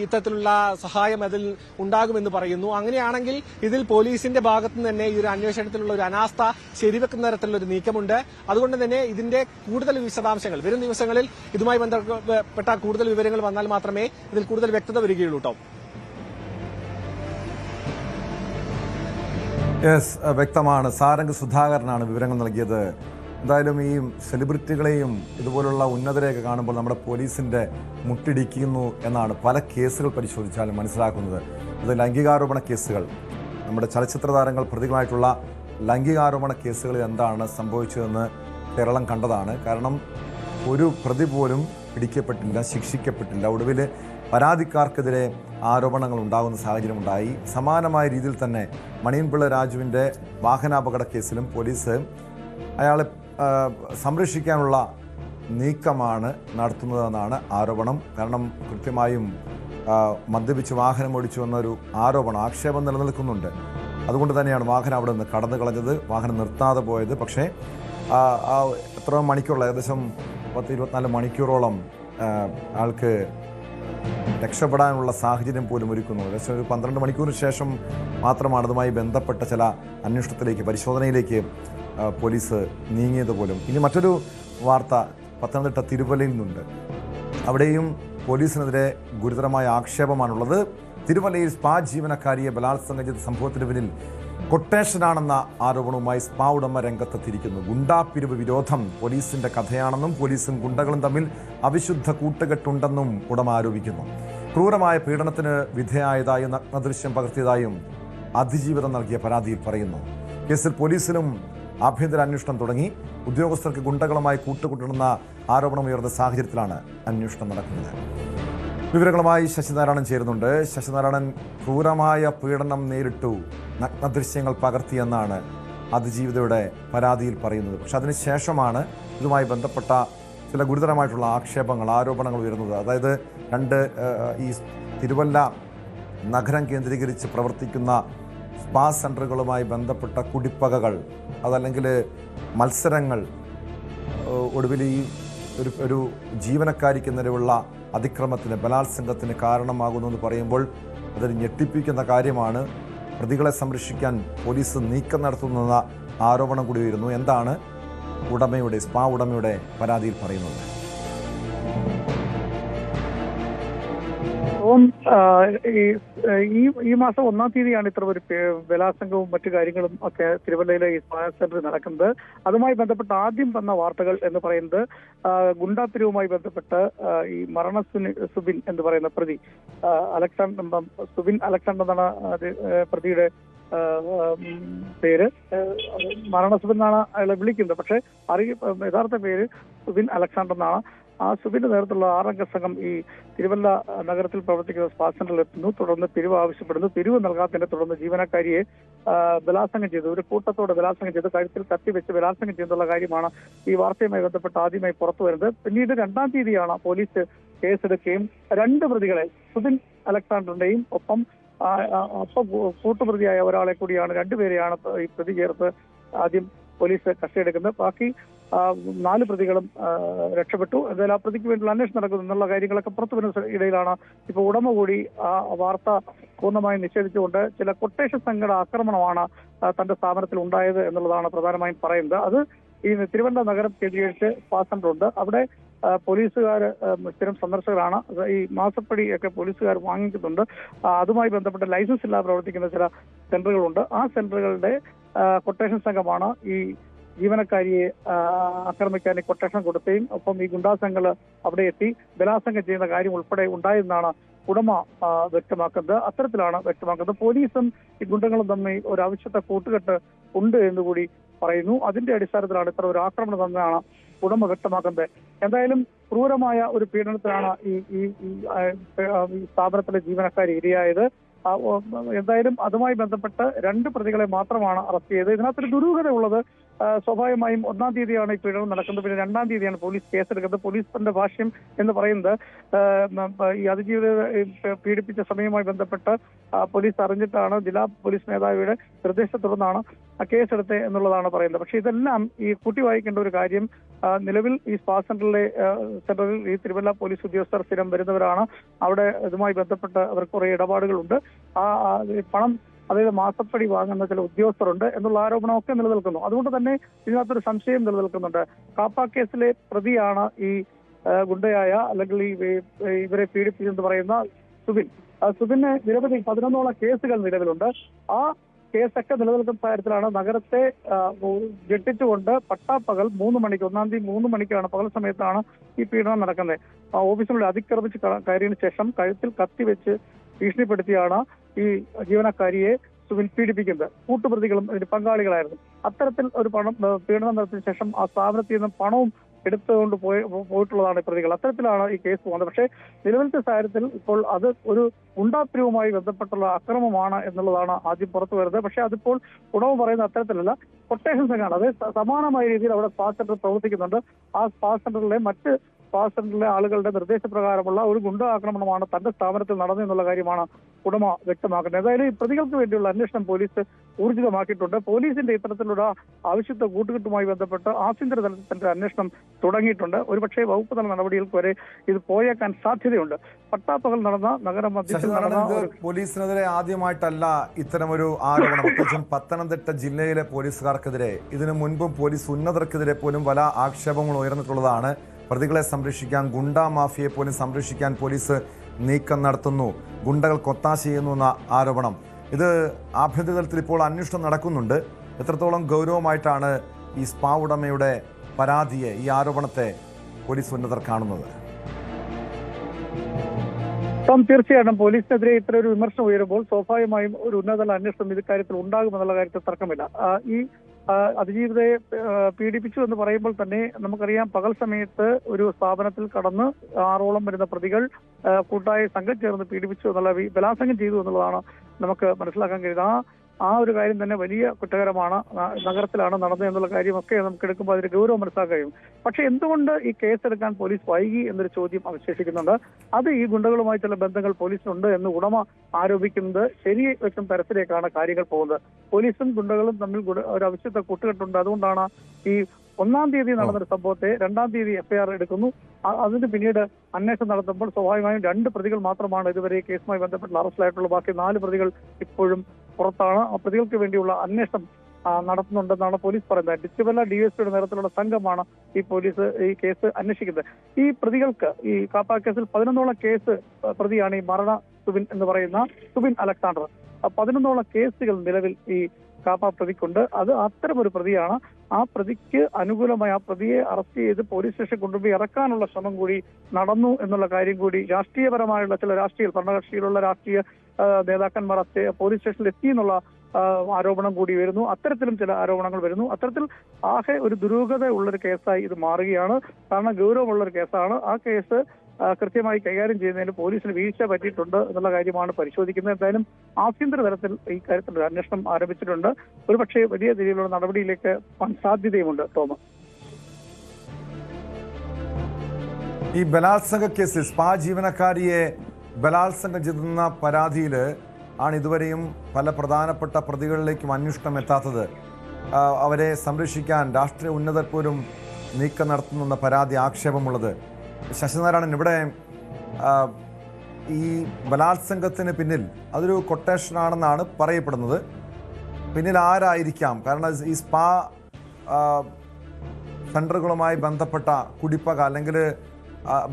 ഇത്തരത്തിലുള്ള സഹായം അതിൽ ഉണ്ടാകുമെന്ന് പറയുന്നു. അങ്ങനെയാണെങ്കിൽ ഇതിൽ പോലീസിന്റെ ഭാഗത്തു നിന്ന് തന്നെ ഈ ഒരു അന്വേഷണത്തിലുള്ള ഒരു അനാസ്ഥ ശരിവെക്കുന്ന തരത്തിലുള്ള ഒരു നീക്കമുണ്ട്. അതുകൊണ്ട് തന്നെ ഇതിന്റെ കൂടുതൽ വിശദാംശങ്ങൾ വരും ദിവസങ്ങളിൽ ഇതുമായി ബന്ധപ്പെട്ട കൂടുതൽ വിവരങ്ങൾ വന്നാൽ മാത്രമേ ഇതിൽ കൂടുതൽ വ്യക്തത വരികയുള്ളൂ. ടോം, വ്യക്തമാണ്. സാരംഗ് സുധാകരനാണ് വിവരങ്ങൾ നൽകിയത്. എന്തായാലും ഈ സെലിബ്രിറ്റികളെയും ഇതുപോലുള്ള ഉന്നതരെയൊക്കെ കാണുമ്പോൾ നമ്മുടെ പോലീസിന്റെ മുട്ടിടിക്കുന്നു എന്നാണ് പല കേസുകൾ പരിശോധിച്ചാലും മനസ്സിലാക്കുന്നത്. അത് ലൈംഗികാരോപണ കേസുകൾ, നമ്മുടെ ചലച്ചിത്ര താരങ്ങൾ പ്രതികളായിട്ടുള്ള ലൈംഗികാരോപണ കേസുകളിൽ എന്താണ് സംഭവിച്ചതെന്ന് കേരളം കണ്ടതാണ്. കാരണം ഒരു പ്രതി പോലും പിടിക്കപ്പെട്ടില്ല, ശിക്ഷിക്കപ്പെട്ടില്ല. ഒടുവിൽ പരാതിക്കാർക്കെതിരെ ആരോപണങ്ങൾ ഉണ്ടാകുന്ന സാഹചര്യമുണ്ടായി. സമാനമായ രീതിയിൽ തന്നെ മണിയൻപിള്ള രാജുവിൻ്റെ വാഹനാപകട കേസിലും പോലീസ് അയാളെ സംരക്ഷിക്കാനുള്ള നീക്കമാണ് നടത്തുന്നതെന്നാണ് ആരോപണം. കാരണം കൃത്യമായും മദ്യപിച്ച് വാഹനം ഓടിച്ചു എന്നൊരു ആക്ഷേപം നിലനിൽക്കുന്നുണ്ട്. അതുകൊണ്ട് തന്നെയാണ് വാഹനം അവിടെ നിന്ന് കടന്നു കളഞ്ഞത്, വാഹനം നിർത്താതെ പോയത്. പക്ഷേ എത്ര മണിക്കൂറുള്ള ഏകദേശം 10-24 മണിക്കൂറോളം ആൾക്ക് രക്ഷപ്പെടാനുള്ള സാഹചര്യം പോലും ഒരുക്കുന്നു. ഏകദേശം ഒരു 12 മണിക്കൂറിന് ശേഷം മാത്രമാണ് അതുമായി ബന്ധപ്പെട്ട ചില അന്വേഷണത്തിലേക്ക്, പരിശോധനയിലേക്ക് പോലീസ് നീങ്ങിയത് പോലും. ഇനി മറ്റൊരു വാർത്ത പത്തനംതിട്ട തിരുവല്ലയിൽ നിന്നുണ്ട്. അവിടെയും പോലീസിനെതിരെ ഗുരുതരമായ ആക്ഷേപമാണുള്ളത്. തിരുവല്ലയിൽ സ്പാ ജീവനക്കാരിയെ ബലാത്സംഗം ചെയ്ത സംഭവത്തിന് പിന്നിൽ കൊട്ടേഷനാണെന്ന ആരോപണവുമായി സ്പാ ഉടമ രംഗത്തെത്തിയിരിക്കുന്നു. ഗുണ്ടാപ്പിരിവ് വിരോധം പോലീസിന്റെ കഥയാണെന്നും പോലീസും ഗുണ്ടകളും തമ്മിൽ അവിശുദ്ധ കൂട്ടുകെട്ടുണ്ടെന്നും ഉടമ ആരോപിക്കുന്നു. ക്രൂരമായ പീഡനത്തിന് വിധേയായതായും നഗ്നദൃശ്യം പകർത്തിയതായും അതിജീവിതം നൽകിയ പരാതിയിൽ പറയുന്നു. കേസിൽ പോലീസിലും ആഭ്യന്തര അന്വേഷണം തുടങ്ങി. ഉദ്യോഗസ്ഥർക്ക് ഗുണ്ടകളുമായി കൂട്ടുകൂട്ടണമെന്ന ആരോപണമുയർന്ന സാഹചര്യത്തിലാണ് അന്വേഷണം നടക്കുന്നത്. വിവരങ്ങളുമായി ശശിനാരായണൻ ചേരുന്നുണ്ട്. ശശിനാരായണൻ, ക്രൂരമായ പീഡനം നേരിട്ടു, നഗ്നദൃശ്യങ്ങൾ പകർത്തിയെന്നാണ് അതിജീവിതയുടെ പരാതിയിൽ പറയുന്നത്. പക്ഷെ അതിനുശേഷമാണ് ഇതുമായി ബന്ധപ്പെട്ട ചില ഗുരുതരമായിട്ടുള്ള ആരോപണങ്ങൾ ഉയരുന്നത്. അതായത് ഈ തിരുവല്ല നഗരം കേന്ദ്രീകരിച്ച് പ്രവർത്തിക്കുന്ന സ്പാ സെൻ്ററുകളുമായി ബന്ധപ്പെട്ട കുടിപ്പകകൾ, അതല്ലെങ്കിൽ മത്സരങ്ങൾ, ഒടുവിൽ ഈ ഒരു ജീവനക്കാരിക്ക് നേരെയുള്ള അതിക്രമത്തിന്, ബലാത്സംഗത്തിന് കാരണമാകുന്നു എന്ന് പറയുമ്പോൾ അതൊരു ഞെട്ടിപ്പിക്കുന്ന കാര്യമാണ്. പ്രതികളെ സംരക്ഷിക്കാൻ പോലീസ് നീക്കം നടത്തുന്ന ആരോപണം കൂടി വരുന്നു. എന്താണ് സ്പാ ഉടമയുടെ പരാതിയിൽ പറയുന്നത്? ഈ മാസം 1-ാം തീയതിയാണ് ഇത്ര ഒരു ബലാത്സംഗവും മറ്റു കാര്യങ്ങളും ഒക്കെ തിരുവല്ലയിലെ ഈ സ്പാ സെന്ററിൽ നടക്കുന്നത്. അതുമായി ബന്ധപ്പെട്ട് ആദ്യം വന്ന വാർത്തകൾ എന്ന് പറയുന്നത് ഗുണ്ടാപ്പിരിവുമായി ബന്ധപ്പെട്ട് ഈ സുബിൻ എന്ന് പറയുന്ന പ്രതി, സുബിൻ അലക്സാണ്ടർ എന്നാണ് പ്രതിയുടെ പേര്. സുബിൻ എന്നാണ് അയാളെ വിളിക്കുന്നത്. പക്ഷെ യഥാർത്ഥ പേര് സുബിൻ അലക്സാണ്ടർ എന്നാണ്. ആ സുബിന്റെ നേതൃത്വത്തിലുള്ള 6-അംഗ സംഘം ഈ തിരുവല്ല നഗരത്തിൽ പ്രവർത്തിക്കുന്ന സ്പാ സെന്ററിൽ എത്തുന്നു. തുടർന്ന് പിരിവ് ആവശ്യപ്പെടുന്നു. പിരിവ് നൽകാത്തതിനെ തുടർന്ന് ജീവനക്കാരിയെ ബലാത്സംഗം ചെയ്തു, ഒരു കൂട്ടത്തോടെ ബലാത്സംഗം ചെയ്ത് കഴുത്തിൽ കത്തിവെച്ച് ബലാത്സംഗം ചെയ്തുള്ള കാര്യമാണ് ഈ വാർത്തയുമായി ബന്ധപ്പെട്ട് ആദ്യമായി പുറത്തു വരുന്നത്. പിന്നീട് 2-ാം തീയതിയാണ് പോലീസ് കേസെടുക്കുകയും 2 പ്രതികളെ, സുബിൻ അലക്സാണ്ടറിന്റെയും ഒപ്പം കൂട്ടുപ്രതിയായ ഒരാളെ കൂടിയാണ്, 2 പേരെയാണ് ഈ പ്രതി ചേർത്ത് ആദ്യം പോലീസ് കസ്റ്റഡിയെടുക്കുന്നത്. ബാക്കി 4 പ്രതികളും രക്ഷപ്പെട്ടു. എന്തായാലും ആ പ്രതിക്ക് വേണ്ടിയുള്ള അന്വേഷണം നടക്കുന്നു എന്നുള്ള കാര്യങ്ങളൊക്കെ പുറത്തു വരുന്ന ഇടയിലാണ് ഇപ്പോൾ ഉടമ കൂടി ആ വാർത്ത പൂർണ്ണമായും നിഷേധിച്ചുകൊണ്ട് ചില കൊട്ടേഷൻ സംഘട ആക്രമണമാണ് തന്റെ സ്ഥാപനത്തിൽ ഉണ്ടായത് എന്നുള്ളതാണ് പ്രധാനമായും പറയുന്നത്. അത് ഈ തിരുവല്ല നഗരം കേന്ദ്രീകരിച്ച് സ്പാ സെന്റർ ഉണ്ട്. അവിടെ പോലീസുകാർ സ്ഥിരം സന്ദർശകരാണ്. ഈ മാസപ്പടി ഒക്കെ പോലീസുകാർ വാങ്ങിക്കുന്നുണ്ട്. അതുമായി ബന്ധപ്പെട്ട ലൈസൻസ് ഇല്ലാതെ പ്രവർത്തിക്കുന്ന ചില സെന്ററുകളുണ്ട്. ആ സെന്ററുകളുടെ കൊട്ടേഷൻ സംഘമാണ് ഈ ജീവനക്കാരിയെ ആക്രമിക്കാൻ കൊട്ടേഷൻ കൊടുക്കുകയും ഒപ്പം ഈ ഗുണ്ടാ സംഘങ്ങൾ അവിടെ എത്തി ബലാത്സംഗം ചെയ്യുന്ന കാര്യം ഉൾപ്പെടെ ഉണ്ടായെന്നാണ് ഉടമ വ്യക്തമാക്കുന്നത്. അത്തരത്തിലാണ് വ്യക്തമാക്കുന്നത്. പോലീസും ഈ ഗുണ്ടകളും തമ്മിൽ ഒരു അവിശുദ്ധ കൂട്ടുകെട്ട് ഉണ്ട് എന്നുകൂടി പറയുന്നു. അതിന്റെ അടിസ്ഥാനത്തിലാണ് ഇത്ര ഒരു ആക്രമണം തന്നെയാണ് ഉടമ വ്യക്തമാക്കുന്നത്. എന്തായാലും ക്രൂരമായ ഒരു പീഡനത്തിലാണ് ഈ സ്ഥാപനത്തിലെ ജീവനക്കാർ ഇരയായത്. എന്തായാലും അതുമായി ബന്ധപ്പെട്ട് 2 പ്രതികളെ മാത്രമാണ് അറസ്റ്റ് ചെയ്തത്. ഇതിനകത്തൊരു ദുരൂഹത ഉള്ളത് സ്വാഭാവികമായും 1-ാം തീയതിയാണ് ഈ പീഡനം നടക്കുന്നത്. പിന്നെ 2-ാം തീയതിയാണ് പോലീസ് കേസെടുക്കുന്നത്. പോലീസിന്റെ ഭാഷ്യം എന്ന് പറയുന്നത് ഈ അതിജീവിതയെ പീഡിപ്പിച്ച സമയവുമായി ബന്ധപ്പെട്ട് പോലീസ് അറിഞ്ഞിട്ടാണ്, ജില്ലാ പോലീസ് മേധാവിയുടെ നിർദ്ദേശത്തെ തുടർന്നാണ് കേസെടുത്തത് എന്നുള്ളതാണ് പറയുന്നത്. പക്ഷെ ഇതെല്ലാം ഈ കൂട്ടി വായിക്കേണ്ട ഒരു കാര്യം, നിലവിൽ ഈ സ്പാ സെന്ററിൽ ഈ തിരുവല്ല പോലീസ് ഉദ്യോഗസ്ഥർ സ്ഥിരം വരുന്നവരാണ്. അവിടെ ഇതുമായി ബന്ധപ്പെട്ട് അവർക്ക് കുറെ ഇടപാടുകളുണ്ട്. പണം, അതായത് മാസപ്പടി വാങ്ങുന്ന ചില ഉദ്യോഗസ്ഥരുണ്ട് എന്നുള്ള ആരോപണമൊക്കെ നിലനിൽക്കുന്നു. അതുകൊണ്ട് തന്നെ ഇതിനകത്തൊരു സംശയം നിലനിൽക്കുന്നുണ്ട്. കാപ്പ കേസിലെ പ്രതിയാണ് ഈ ഗുണ്ടയായ അല്ലെങ്കിൽ ഇവരെ പീഡിപ്പിച്ചെന്ന് പറയുന്ന സുബിന് നിരവധി 11ഓളം കേസുകൾ നിലവിലുണ്ട്. ആ കേസൊക്കെ നിലനിൽക്കുന്ന കാര്യത്തിലാണ് നഗരത്തെ ഞെട്ടിച്ചുകൊണ്ട് പട്ടാപ്പകൽ 3 മണിക്ക് 1-ാം തീയതി 3 മണിക്കാണ്, പകൽ സമയത്താണ് ഈ പീഡനം നടക്കുന്നത്. ഓഫീസിനുള്ളിൽ അതിക്രമിച്ച് കയറിയതിനു ശേഷം കഴുത്തിൽ കത്തിവെച്ച് ഭീഷണിപ്പെടുത്തിയാണ് ഈ ജീവനക്കാരിയെ സുബിൻ പീഡിപ്പിക്കുന്നത്. കൂട്ടുപ്രതികളും ഇതിന് പങ്കാളികളായിരുന്നു. അത്തരത്തിൽ ഒരു പീഡനം നടത്തിയ ശേഷം ആ സ്ഥാപനത്തിൽ നിന്നും പണവും എടുത്തുകൊണ്ട് പോയിട്ടുള്ളതാണ് പ്രതികൾ. അത്തരത്തിലാണ് ഈ കേസ് പോകുന്നത്. പക്ഷേ നിലവിലത്തെ സാഹചര്യത്തിൽ ഇപ്പോൾ അത് ഒരു ഗുണ്ടാപ്പിരിവുമായി ബന്ധപ്പെട്ടുള്ള അക്രമമാണ് എന്നുള്ളതാണ് ആദ്യം പുറത്തു വരുന്നത്. പക്ഷേ അതിപ്പോൾ ഉടമ പറയുന്ന അത്തരത്തിലല്ല, കൊട്ടേഷൻ സംഘമാണ്. അത് സമാനമായ രീതിയിൽ അവിടെ സ്പാ സെന്റർ പ്രവർത്തിക്കുന്നുണ്ട്. ആ സ്പാ സെന്ററിലെ മറ്റ് സ്പാ സെന്ററിലെ ആളുകളുടെ നിർദ്ദേശപ്രകാരമുള്ള ഒരു ഗുണ്ട ആക്രമണമാണ് തന്റെ സ്ഥാപനത്തിൽ നടന്നെന്നുള്ള കാര്യമാണ് ഉടമ വ്യക്തമാക്കുന്നത്. ഏതായാലും ഈ പ്രതികൾക്ക് വേണ്ടിയുള്ള അന്വേഷണം പോലീസ് ഊർജിതമാക്കിയിട്ടുണ്ട്. പോലീസിന്റെ ഇത്തരത്തിലുള്ള ആവശ്യത്തെ കൂട്ടുകെട്ടുമായി ബന്ധപ്പെട്ട് ആഭ്യന്തര തലത്തിൽ തന്നെ അന്വേഷണം തുടങ്ങിയിട്ടുണ്ട്. ഒരുപക്ഷെ വകുപ്പ് തല നടപടികൾക്ക് വരെ ഇത് പോയേക്കാൻ സാധ്യതയുണ്ട്. പട്ടാപ്പകൽ നടന്ന നഗരമധ്യത്തിൽ നടന്ന പോലീസിനെതിരെ ആദ്യമായിട്ടല്ല ഇത്തരമൊരു ആരോപണം. പ്രത്യേകിച്ചും പത്തനംതിട്ട ജില്ലയിലെ പോലീസുകാർക്കെതിരെ ഇതിനു മുൻപും പോലീസ് ഉന്നതർക്കെതിരെ പോലും പല ആക്ഷേപങ്ങൾ ഉയർന്നിട്ടുള്ളതാണ്. പ്രതികളെ സംരക്ഷിക്കാൻ, ഗുണ്ടാ മാഫിയെ പോലും സംരക്ഷിക്കാൻ പോലീസ് നീക്കം നടത്തുന്നു, ഗുണ്ടകൾക്ക് ഒത്താശ ചെയ്യുന്നു എന്ന ആരോപണം. ഇത് ആഭ്യന്തര തലത്തിൽ ഇപ്പോൾ അന്വേഷണം നടക്കുന്നുണ്ട്. എത്രത്തോളം ഗൗരവമായിട്ടാണ് ഈ സ്പാ ഉടമയുടെ പരാതിയെ, ഈ ആരോപണത്തെ പോലീസ് ഉന്നതർ കാണുന്നത്? തീർച്ചയായിട്ടും പോലീസിനെതിരെ ഇത്ര ഒരു വിമർശനം ഉയരുമ്പോൾ സ്വാഭാവികമായും ഒരു ഉന്നതതല അന്വേഷണം ഇക്കാര്യത്തിൽ ഉണ്ടാകുമെന്നുള്ള കാര്യത്തിൽ തർക്കമില്ല. ഈ അതിജീവിതയെ പീഡിപ്പിച്ചു എന്ന് പറയുമ്പോൾ തന്നെ നമുക്കറിയാം, പകൽ സമയത്ത് ഒരു സ്ഥാപനത്തിൽ കടന്ന് 6ഓളം വരുന്ന പ്രതികൾ കൂട്ടായ സംഘം ചേർന്ന് പീഡിപ്പിച്ചു എന്നുള്ള, ബലാത്സംഗം ചെയ്തു എന്നുള്ളതാണ് നമുക്ക് മനസ്സിലാക്കാൻ കഴിയുന്നത്. ആ ഒരു കാര്യം തന്നെ വലിയ കുറ്റകരമാണ്. നഗരത്തിലാണ് നടന്നത് എന്നുള്ള കാര്യമൊക്കെ നമുക്ക് എടുക്കുമ്പോൾ അതിന്റെ ഗൗരവം മനസ്സിലാക്കാൻ കഴിയും. പക്ഷെ എന്തുകൊണ്ട് ഈ കേസെടുക്കാൻ പോലീസ് വൈകി എന്നൊരു ചോദ്യം അവശേഷിക്കുന്നുണ്ട്. അത് ഈ ഗുണ്ടകളുമായി ചില ബന്ധങ്ങൾ പോലീസിനുണ്ട് എന്ന് ഉടമ ആരോപിക്കുന്നത് ശരി വെക്കും തരത്തിലേക്കാണ് കാര്യങ്ങൾ പോകുന്നത്. പോലീസും ഗുണ്ടകളും തമ്മിൽ ഒരു ആവശ്യത്തെ കൂട്ടുകെട്ടുണ്ട്. അതുകൊണ്ടാണ് ഈ 1-ാം തീയതി നടന്നൊരു സംഭവത്തെ 2-ാം തീയതി എഫ്ഐആർ എടുക്കുന്നു. അതിന് പിന്നീട് അന്വേഷണം നടത്തുമ്പോൾ സ്വാഭാവികമായും 2 പ്രതികൾ മാത്രമാണ് ഇതുവരെ കേസുമായി ബന്ധപ്പെട്ട് അറസ്റ്റിലായിട്ടുള്ള. ബാക്കി 4 പ്രതികൾ ഇപ്പോഴും പുറത്താണ്. ആ പ്രതികൾക്ക് വേണ്ടിയുള്ള അന്വേഷണം നടത്തുന്നുണ്ടെന്നാണ് പോലീസ് പറയുന്നത്. ഡിച്ചുവല്ല ഡിഎസ്പിയുടെ നേതൃത്വത്തിലുള്ള സംഘമാണ് ഈ കേസ് അന്വേഷിക്കുന്നത്. ഈ പ്രതികൾക്ക്, ഈ കാപ്പ കേസിൽ 11ഓളം കേസ് പ്രതിയാണ് ഈ മരണ സുബിൻ എന്ന് പറയുന്ന സുബിൻ അലക്സാണ്ടർ. 11ഓളം കേസുകൾ നിലവിൽ ഈ കാപ്പ പ്രതിക്കുണ്ട്. അത് അത്തരമൊരു പ്രതിയാണ്. ആ പ്രതിക്ക് അനുകൂലമായി ആ പ്രതിയെ അറസ്റ്റ് ചെയ്ത് പോലീസ് സ്റ്റേഷൻ കൊണ്ടുപോയി ഇറക്കാനുള്ള ശ്രമം കൂടി നടന്നു എന്നുള്ള കാര്യം കൂടി രാഷ്ട്രീയപരമായുള്ള ചില ഭരണകക്ഷിയിലുള്ള രാഷ്ട്രീയ നേതാക്കന്മാർ പോലീസ് സ്റ്റേഷനിൽ എത്തി എന്നുള്ള ആരോപണം കൂടി വരുന്നു. അത്തരത്തിലും ചില ആരോപണങ്ങൾ വരുന്നു. അത്തരത്തിൽ ആകെ ഒരു ദുരൂഹത ഉള്ളൊരു കേസായി ഇത് മാറുകയാണ്. കാരണം ഗൗരവമുള്ളൊരു കേസാണ്. ആ കേസ് കൃത്യമായി കൈകാര്യം ചെയ്യുന്നതിന് പോലീസിന് വീഴ്ച പറ്റിയിട്ടുണ്ട് എന്നുള്ള കാര്യമാണ് പരിശോധിക്കുന്നത്. എന്തായാലും ആഭ്യന്തര തലത്തിൽ ഈ കാര്യത്തിൽ ഒരു അന്വേഷണം ആരംഭിച്ചിട്ടുണ്ട്. ഒരുപക്ഷെ വലിയ രീതിയിലുള്ള നടപടിയിലേക്ക് സാധ്യതയുമുണ്ട്. തോമസ്, ഈ ബലാത്സംഗ കേസിൽ സ്പാ ജീവനക്കാരിയെ ബലാത്സംഗം ചെയ്തെന്ന പരാതിയിൽ ആണ് ഇതുവരെയും പല പ്രധാനപ്പെട്ട പ്രതികളിലേക്കും അന്വേഷണം എത്താത്തത്. അവരെ സംരക്ഷിക്കാൻ രാഷ്ട്രീയ ഉന്നതർ പോലും നീക്കം നടത്തുന്ന പരാതി, ആക്ഷേപമുള്ളത്. ശശിനാരായണൻ, ഇവിടെ ഈ ബലാത്സംഗത്തിന് പിന്നിൽ അതൊരു കൊട്ടേഷനാണെന്നാണ് പറയപ്പെടുന്നത്. പിന്നിൽ ആരായിരിക്കാം? കാരണം ഈ സ്പാ സെൻ്ററുകളുമായി ബന്ധപ്പെട്ട കുടിപ്പക അല്ലെങ്കിൽ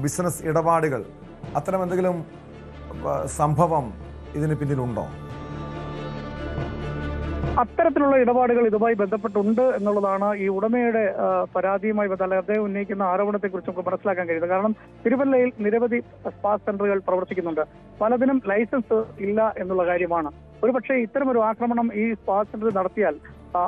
ബിസിനസ് ഇടപാടുകൾ, അത്തരം എന്തെങ്കിലും സംഭവം ഇതിന് പിന്നിലുണ്ടോ? അത്തരത്തിലുള്ള ഇടപാടുകൾ ഇതുമായി ബന്ധപ്പെട്ടുണ്ട് എന്നുള്ളതാണ് ഈ ഉടമയുടെ പരാതിയുമായി ബന്ധപ്പെട്ട് അദ്ദേഹം ഉന്നയിക്കുന്ന ആരോപണത്തെ കുറിച്ച് നമുക്ക് മനസ്സിലാക്കാൻ കഴിയുന്നത്. കാരണം തിരുവല്ലയിൽ നിരവധി സ്പാ സെന്ററുകൾ പ്രവർത്തിക്കുന്നുണ്ട്. പലതിനും ലൈസൻസ് ഇല്ല എന്നുള്ള കാര്യമാണ്. ഒരുപക്ഷെ ഇത്തരമൊരു ആക്രമണം ഈ സ്പാ സെന്ററിൽ നടത്തിയാൽ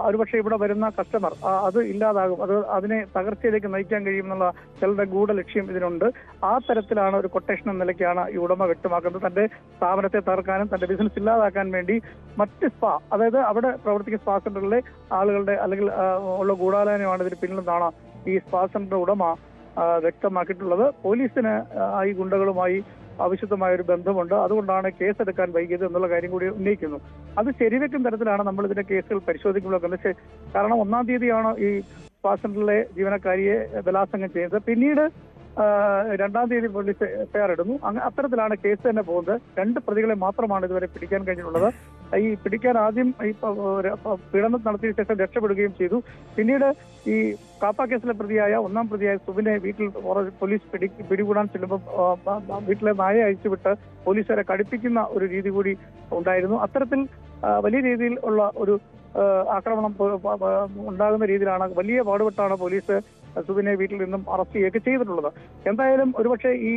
ഒരുപക്ഷെ ഇവിടെ വരുന്ന കസ്റ്റമർ അത് ഇല്ലാതാകും, അതിനെ തകർച്ചയിലേക്ക് നയിക്കാൻ കഴിയുമെന്നുള്ള ചിലരുടെ ഗൂഢലക്ഷ്യം ഇതിനുണ്ട്. ആ തരത്തിലാണ് ഒരു കൊട്ടേഷൻ എന്ന നിലയ്ക്കാണ് ഈ ഉടമ വ്യക്തമാക്കുന്നത്. തന്റെ സ്ഥാപനത്തെ തകർക്കാനും തന്റെ ബിസിനസ് ഇല്ലാതാക്കാൻ വേണ്ടി മറ്റ് സ്പാ, അതായത് അവിടെ പ്രവർത്തിക്കുന്ന സ്പാ സെന്ററിലെ ആളുകളുടെ അല്ലെങ്കിൽ ഉള്ള ഗൂഢാലോചനയാണ് ഇതിന് പിന്നിലെന്നാണ് ഈ സ്പാ സെന്റർ ഉടമ വ്യക്തമാക്കിയിട്ടുള്ളത്. പോലീസിന് ഈ ഗുണ്ടകളുമായി അവിശുദ്ധമായ ഒരു ബന്ധമുണ്ട്. അതുകൊണ്ടാണ് കേസെടുക്കാൻ വൈകിയത് എന്നുള്ള കാര്യം കൂടി ഉന്നയിക്കുന്നു. അത് ശരിവെക്കും തരത്തിലാണ് നമ്മൾ ഇതിന്റെ കേസുകൾ പരിശോധിക്കുമ്പോൾ. കാരണം 1-ാം തീയതിയാണ് ഈ സ്പാ സെന്ററിലെ ജീവനക്കാരിയെ ബലാത്സംഗം ചെയ്തത്. പിന്നീട് 2-ാം തീയതി പോലീസ് എഫ്ഐആർ ഇടുന്നു. അത്തരത്തിലാണ് കേസ് തന്നെ പോകുന്നത്. 2 പ്രതികളെ മാത്രമാണ് ഇതുവരെ പിടിക്കാൻ കഴിഞ്ഞിട്ടുള്ളത്. ഈ പിടിക്കാൻ ആദ്യം ഈ പീഡനം നടത്തിയ ശേഷം രക്ഷപ്പെടുകയും ചെയ്തു. പിന്നീട് ഈ കാപ്പ കേസിലെ പ്രതിയായ 1-ാം പ്രതിയായ സുബിനെ വീട്ടിൽ പോലീസ് പിടികൂടാൻ ചെല്ലുമ്പോൾ വീട്ടിലെ നായെ അഴിച്ചുവിട്ട് പോലീസുകാരെ കടുപ്പിക്കുന്ന ഒരു രീതി കൂടി ഉണ്ടായിരുന്നു. അത്തരത്തിൽ വലിയ രീതിയിൽ ഉള്ള ഒരു ആക്രമണം ഉണ്ടാകുന്ന രീതിയിലാണ്, വലിയ പാടുപെട്ടാണ് പോലീസ് സുബിനെ വീട്ടിൽ നിന്നും അറസ്റ്റ് ചെയ്യുകയൊക്കെ ചെയ്തിട്ടുള്ളത്. എന്തായാലും ഒരുപക്ഷെ ഈ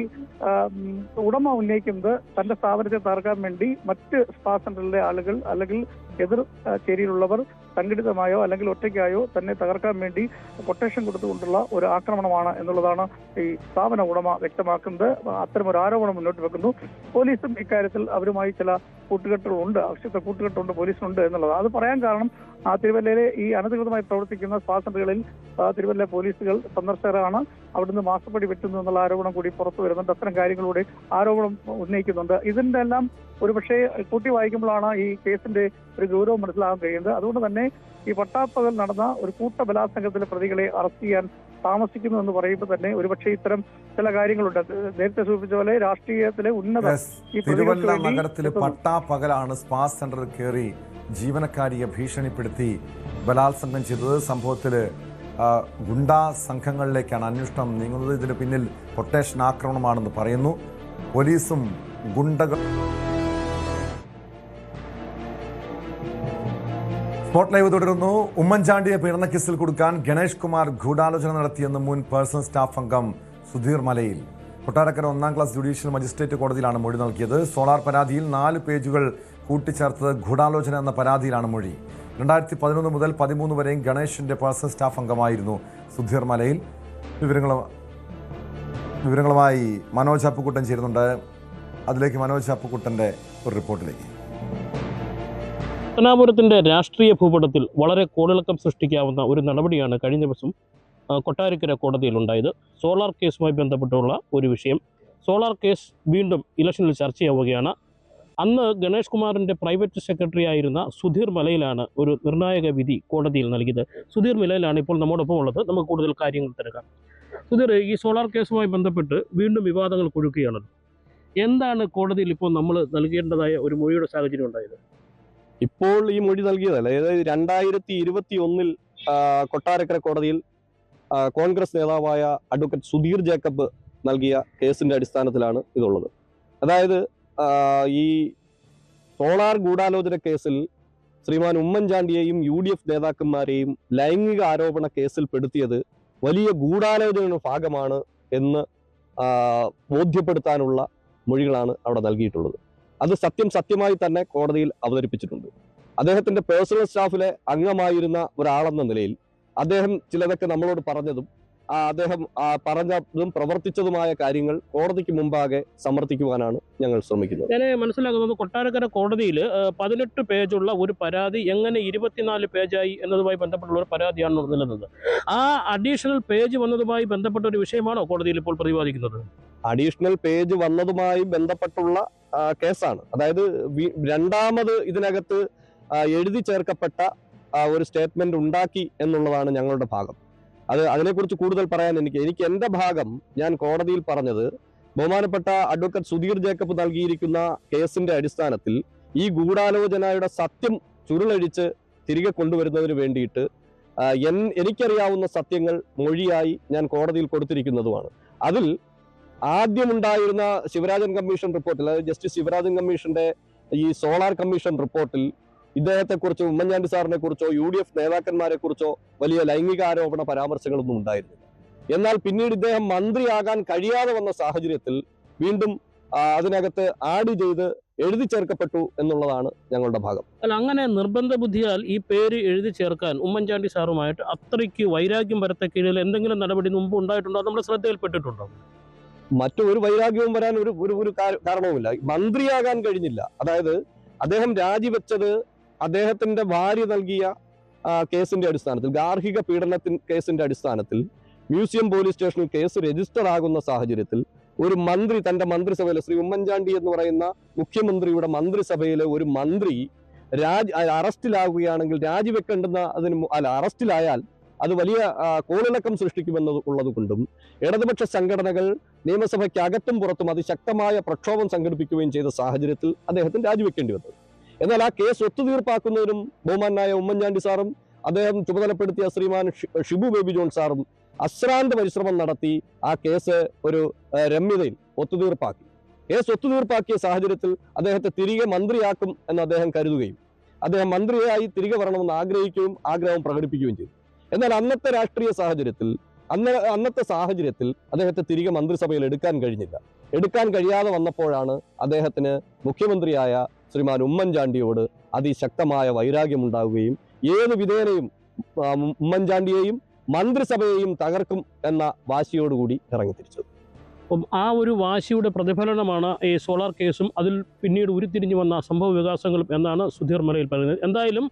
ഉടമ ഉന്നയിക്കുന്നത് തന്റെ സ്ഥാപനത്തെ തകർക്കാൻ വേണ്ടി മറ്റ് സ്പാ സെന്ററിലെ ആളുകൾ അല്ലെങ്കിൽ എതിർ ചേരിയിലുള്ളവർ സംഘടിതമായോ അല്ലെങ്കിൽ ഒറ്റയ്ക്കായോ തന്നെ തകർക്കാൻ വേണ്ടി കൊട്ടേഷൻ കൊടുത്തുകൊണ്ടുള്ള ഒരു ആക്രമണമാണ് എന്നുള്ളതാണ് ഈ സ്ഥാപന ഉടമ വ്യക്തമാക്കുന്നത്. അത്തരമൊരു ആരോപണം മുന്നോട്ട് വെക്കുന്നു. പോലീസും ഇക്കാര്യത്തിൽ അവരുമായി ചില കൂട്ടുകെട്ടുകളുണ്ട്, ആവശ്യത്തെ കൂട്ടുകെട്ടുണ്ട് പോലീസിനുണ്ട് എന്നുള്ളത്. അത് പറയാൻ കാരണം തിരുവല്ലയിലെ ഈ അനധികൃതമായി പ്രവർത്തിക്കുന്ന സ്പാ സെന്ററുകളിൽ തിരുവല്ല പോലീസുകൾ സന്ദർശകരാണ്, അവിടുന്ന് മാസപ്പടി വെട്ടുന്നു എന്നുള്ള ആരോപണം കൂടി പുറത്തു വരുന്നുണ്ട്. അത്തരം കാര്യങ്ങളിലൂടെ ആരോപണം ഉന്നയിക്കുന്നുണ്ട്. ഇതിന്റെ എല്ലാം ഒരുപക്ഷെ കൂട്ടി വായിക്കുമ്പോഴാണ് ഈ കേസിന്റെ ഒരു ഗൗരവം മനസ്സിലാകാൻ കഴിയുന്നത്. അതുകൊണ്ട് തന്നെ ഈ പട്ടാപ്പകൽ നടന്ന ഒരു കൂട്ട ബലാത്സംഗത്തിലെ പ്രതികളെ അറസ്റ്റ് ചെയ്യാൻ താമസിക്കുന്നു എന്ന് പറയുമ്പോൾ തന്നെ ഒരുപക്ഷെ ഇത്തരം ചില കാര്യങ്ങളുണ്ട്. നേരത്തെ സൂചിപ്പിച്ച പോലെ രാഷ്ട്രീയത്തിലെ ഉന്നത തിരുവല്ല നഗരത്തിലെ പട്ടാപ്പകലാണ് സ്പാ സെന്ററിൽ കയറി ജീവനക്കാരിയെ ഭീഷണിപ്പെടുത്തി ബലാത്സംഗം ചെയ്തത്. സംഭവത്തില് ഗുണ്ടാ സംഘങ്ങളിലേക്കാണ് അന്വേഷണം നീങ്ങുന്നത്. ഇതിന് പിന്നിൽ കൊട്ടേഷൻ ആക്രമണമാണെന്ന് പറയുന്നു. പോലീസും ഗുണ്ടകൾ. സ്പോട്ട് ലൈവ് തുടരുന്നു. ഉമ്മൻചാണ്ടിയെ പീഡനക്കേസിൽ കൊടുക്കാൻ ഗണേഷ് കുമാർ ഗൂഢാലോചന നടത്തിയെന്ന് മുൻ പേഴ്സണൽ സ്റ്റാഫ് അംഗം സുധീർ മലയിൽ കൊട്ടാരക്കര 1ാം ക്ലാസ് ജുഡീഷ്യൽ മജിസ്ട്രേറ്റ് കോടതിയിലാണ് മൊഴി നൽകിയത്. സോളാർ പരാതിയിൽ 4 പേജുകൾ കൂട്ടിച്ചേർത്തത് ഗൂഢാലോചന എന്ന പരാതിയിലാണ് മൊഴി. 2011 മുതൽ 13 വരെയും ഗണേഷിന്റെ പേഴ്സണൽ സ്റ്റാഫ് അംഗമായിരുന്നു സുധീർ മലയിൽ. വിവരങ്ങളുമായി മനോജ് അപ്പുക്കുട്ടൻ ചേരുന്നുണ്ട്. അതിലേക്ക് മനോജ് അപ്പുക്കുട്ടന്റെ ഒരു റിപ്പോർട്ടിലേക്ക്. പത്തനാപുരത്തിന്റെ രാഷ്ട്രീയ ഭൂപടത്തിൽ വളരെ കോളിളക്കം സൃഷ്ടിക്കാവുന്ന ഒരു നടപടിയാണ് കഴിഞ്ഞ ദിവസം കൊട്ടാരക്കര കോടതിയിലുണ്ടായത്. സോളാർ കേസുമായി ബന്ധപ്പെട്ടുള്ള ഒരു വിഷയം. സോളാർ കേസ് വീണ്ടും ഇലക്ഷനിൽ ചർച്ചയാവുകയാണ്. അന്ന് ഗണേഷ് കുമാറിൻ്റെ പ്രൈവറ്റ് സെക്രട്ടറി ആയിരുന്ന സുധീർ മലയിലാണ് ഒരു നിർണായക വിധി കോടതിയിൽ നൽകിയത്. സുധീർ മലയിലാണ് ഇപ്പോൾ നമ്മോടൊപ്പം ഉള്ളത്. നമുക്ക് കൂടുതൽ കാര്യങ്ങൾ തിരക്കാം. സുധീർ, ഈ സോളാർ കേസുമായി ബന്ധപ്പെട്ട് വീണ്ടും വിവാദങ്ങൾ കൊഴുക്കുകയാണല്ലോ. എന്താണ് കോടതിയിൽ ഇപ്പോൾ നമ്മൾ നൽകേണ്ടതായ ഒരു മൊഴിയുടെ സാഹചര്യം ഉണ്ടായത്? ഇപ്പോൾ ഈ മൊഴി നൽകിയതല്ല, അതായത് 2021 കൊട്ടാരക്കര കോടതിയിൽ കോൺഗ്രസ് നേതാവായ അഡ്വക്കേറ്റ് സുധീർ ജേക്കബ് നൽകിയ കേസിന്റെ അടിസ്ഥാനത്തിലാണ് ഇതുള്ളത്. അതായത് ഈ സോളാർ ഗൂഢാലോചന കേസിൽ ശ്രീമാൻ ഉമ്മൻചാണ്ടിയെയും UDF നേതാക്കന്മാരെയും ലൈംഗിക ആരോപണ കേസിൽ പെടുത്തിയത് വലിയ ഗൂഢാലോചനയുടെ ഭാഗമാണ് എന്ന് ബോധ്യപ്പെടുത്താനുള്ള മൊഴികളാണ് അവിടെ നൽകിയിട്ടുള്ളത്. അത് സത്യമായി തന്നെ കോടതിയിൽ അവതരിപ്പിച്ചിട്ടുണ്ട്. അദ്ദേഹത്തിന്റെ പേഴ്സണൽ സ്റ്റാഫിലെ അംഗമായിരുന്ന ഒരാളെന്ന നിലയിൽ അദ്ദേഹം ചിലതൊക്കെ നമ്മളോട് പറഞ്ഞതും അദ്ദേഹം പറഞ്ഞതും പ്രവർത്തിച്ചതുമായ കാര്യങ്ങൾ കോടതിക്ക് മുമ്പാകെ സമർത്ഥിക്കുവാനാണ് ഞങ്ങൾ ശ്രമിക്കുന്നത്. ഞാൻ മനസ്സിലാക്കുന്നത് കൊട്ടാരക്കര കോടതിയിൽ 18 പേജുള്ള ഒരു പരാതി എങ്ങനെ 24 പേജായി എന്നതുമായി ബന്ധപ്പെട്ടുള്ള ഒരു പരാതിയാണ് നിലനിന്നത്. ആ അഡീഷണൽ പേജ് വന്നതുമായി ബന്ധപ്പെട്ട ഒരു വിഷയമാണോ കോടതിയിൽ ഇപ്പോൾ പ്രതിപാദിക്കുന്നത്? അഡീഷണൽ പേജ് വന്നതുമായി ബന്ധപ്പെട്ടുള്ള കേസാണ്. അതായത് രണ്ടാമത് ഇതിനകത്ത് എഴുതി ചേർക്കപ്പെട്ട ഒരു സ്റ്റേറ്റ്മെന്റ് ഉണ്ടാക്കി എന്നുള്ളതാണ് ഞങ്ങളുടെ ഭാഗം. അതിനെക്കുറിച്ച് കൂടുതൽ പറയാൻ എനിക്ക് എൻ്റെ ഭാഗം ഞാൻ കോടതിയിൽ പറഞ്ഞത്, ബഹുമാനപ്പെട്ട അഡ്വക്കേറ്റ് സുധീർ ജേക്കബ് നൽകിയിരിക്കുന്ന കേസിന്റെ അടിസ്ഥാനത്തിൽ ഈ ഗൂഢാലോചനയുടെ സത്യം ചുരുളഴിച്ച് തിരികെ കൊണ്ടുവരുന്നതിന് വേണ്ടിയിട്ട് എനിക്കറിയാവുന്ന സത്യങ്ങൾ മൊഴിയായി ഞാൻ കോടതിയിൽ കൊടുത്തിരിക്കുന്നതുമാണ്. അതിൽ ആദ്യമുണ്ടായിരുന്ന ശിവരാജൻ കമ്മീഷൻ റിപ്പോർട്ടിൽ, അതായത് ജസ്റ്റിസ് ശിവരാജൻ കമ്മീഷന്റെ ഈ സോളാർ കമ്മീഷൻ റിപ്പോർട്ടിൽ ഇദ്ദേഹത്തെക്കുറിച്ചോ ഉമ്മൻചാണ്ടി സാറിനെ കുറിച്ചോ UDF നേതാക്കന്മാരെ കുറിച്ചോ വലിയ ലൈംഗിക ആരോപണ പരാമർശങ്ങളൊന്നും ഉണ്ടായിരുന്നില്ല. എന്നാൽ പിന്നീട് ഇദ്ദേഹം മന്ത്രിയാകാൻ കഴിയാതെ വന്ന സാഹചര്യത്തിൽ വീണ്ടും അതിനകത്ത് ആഡ് ചെയ്ത് എഴുതി ചേർക്കപ്പെട്ടു എന്നുള്ളതാണ് ഞങ്ങളുടെ ഭാഗം. അല്ല, അങ്ങനെ നിർബന്ധ ബുദ്ധിയാൽ ഈ പേര് എഴുതി ചേർക്കാൻ ഉമ്മൻചാണ്ടി സാറുമായിട്ട് അത്രയ്ക്ക് വൈരാഗ്യം വരത്തക്കീഴിൽ എന്തെങ്കിലും നടപടി മുമ്പ് ഉണ്ടായിട്ടുണ്ടോ? നമ്മുടെ ശ്രദ്ധയിൽപ്പെട്ടിട്ടുണ്ടോ? മറ്റൊരു വൈരാഗ്യവും വരാൻ ഒരു കാരണവുമില്ല. മന്ത്രിയാകാൻ കഴിഞ്ഞില്ല. അതായത് അദ്ദേഹം രാജിവെച്ചത് അദ്ദേഹത്തിന്റെ ഭാര്യ നൽകിയ കേസിന്റെ അടിസ്ഥാനത്തിൽ, ഗാർഹിക കേസിന്റെ അടിസ്ഥാനത്തിൽ മ്യൂസിയം പോലീസ് സ്റ്റേഷനിൽ കേസ് രജിസ്റ്റർ ആകുന്ന സാഹചര്യത്തിൽ ഒരു മന്ത്രി തന്റെ മന്ത്രിസഭയിലെ ശ്രീ ഉമ്മൻചാണ്ടി എന്ന് പറയുന്ന മുഖ്യമന്ത്രിയുടെ മന്ത്രിസഭയിലെ ഒരു മന്ത്രി അറസ്റ്റിലാകുകയാണെങ്കിൽ രാജിവെക്കേണ്ടുന്ന അറസ്റ്റിലായാൽ അത് വലിയ കോളിളക്കം സൃഷ്ടിക്കുമെന്നുള്ളത് കൊണ്ടും ഇടതുപക്ഷ സംഘടനകൾ നിയമസഭയ്ക്ക് അകത്തും പുറത്തും അതിശക്തമായ പ്രക്ഷോഭം സംഘടിപ്പിക്കുകയും ചെയ്ത സാഹചര്യത്തിൽ അദ്ദേഹത്തിന് രാജിവെക്കേണ്ടി വന്നത്. എന്നാൽ ആ കേസ് ഒത്തുതീർപ്പാക്കുന്നതിനും ബഹുമാനായ ഉമ്മൻചാണ്ടി സാറും അദ്ദേഹം ചുമതലപ്പെടുത്തിയ ശ്രീമാൻ ഷിബു ബേബി ജോൺ സാറും അശ്രാന്ത പരിശ്രമം നടത്തി ആ കേസ് ഒരു രമ്യതയിൽ ഒത്തുതീർപ്പാക്കി. കേസ് ഒത്തുതീർപ്പാക്കിയ സാഹചര്യത്തിൽ അദ്ദേഹത്തെ തിരികെ മന്ത്രിയാക്കും എന്ന് അദ്ദേഹം കരുതുകയും അദ്ദേഹം മന്ത്രിയായി തിരികെ വരണമെന്ന് ആഗ്രഹം പ്രകടിപ്പിക്കുകയും ചെയ്തു. എന്നാൽ അന്നത്തെ രാഷ്ട്രീയ സാഹചര്യത്തിൽ അന്നത്തെ സാഹചര്യത്തിൽ അദ്ദേഹത്തെ തിരികെ മന്ത്രിസഭയിൽ എടുക്കാൻ കഴിഞ്ഞില്ല. എടുക്കാൻ കഴിയാതെ വന്നപ്പോഴാണ് അദ്ദേഹത്തിന് മുഖ്യമന്ത്രിയായ ശ്രീമാൻ ഉമ്മൻചാണ്ടിയോട് അതിശക്തമായ വൈരാഗ്യമുണ്ടാവുകയും ഏത് വിധേനയും ഉമ്മൻചാണ്ടിയെയും മന്ത്രിസഭയെയും തകർക്കും എന്ന വാശിയോടുകൂടി ഇറങ്ങിത്തിരിച്ചത്. അപ്പം ആ ഒരു വാശിയുടെ പ്രതിഫലനമാണ് ഈ സോളാർ കേസും അതിൽ പിന്നീട് ഉരുത്തിരിഞ്ഞു വന്ന സംഭവ വികാസങ്ങളും എന്നാണ് സുധീർ മലയിൽ പറയുന്നത്. എന്തായാലും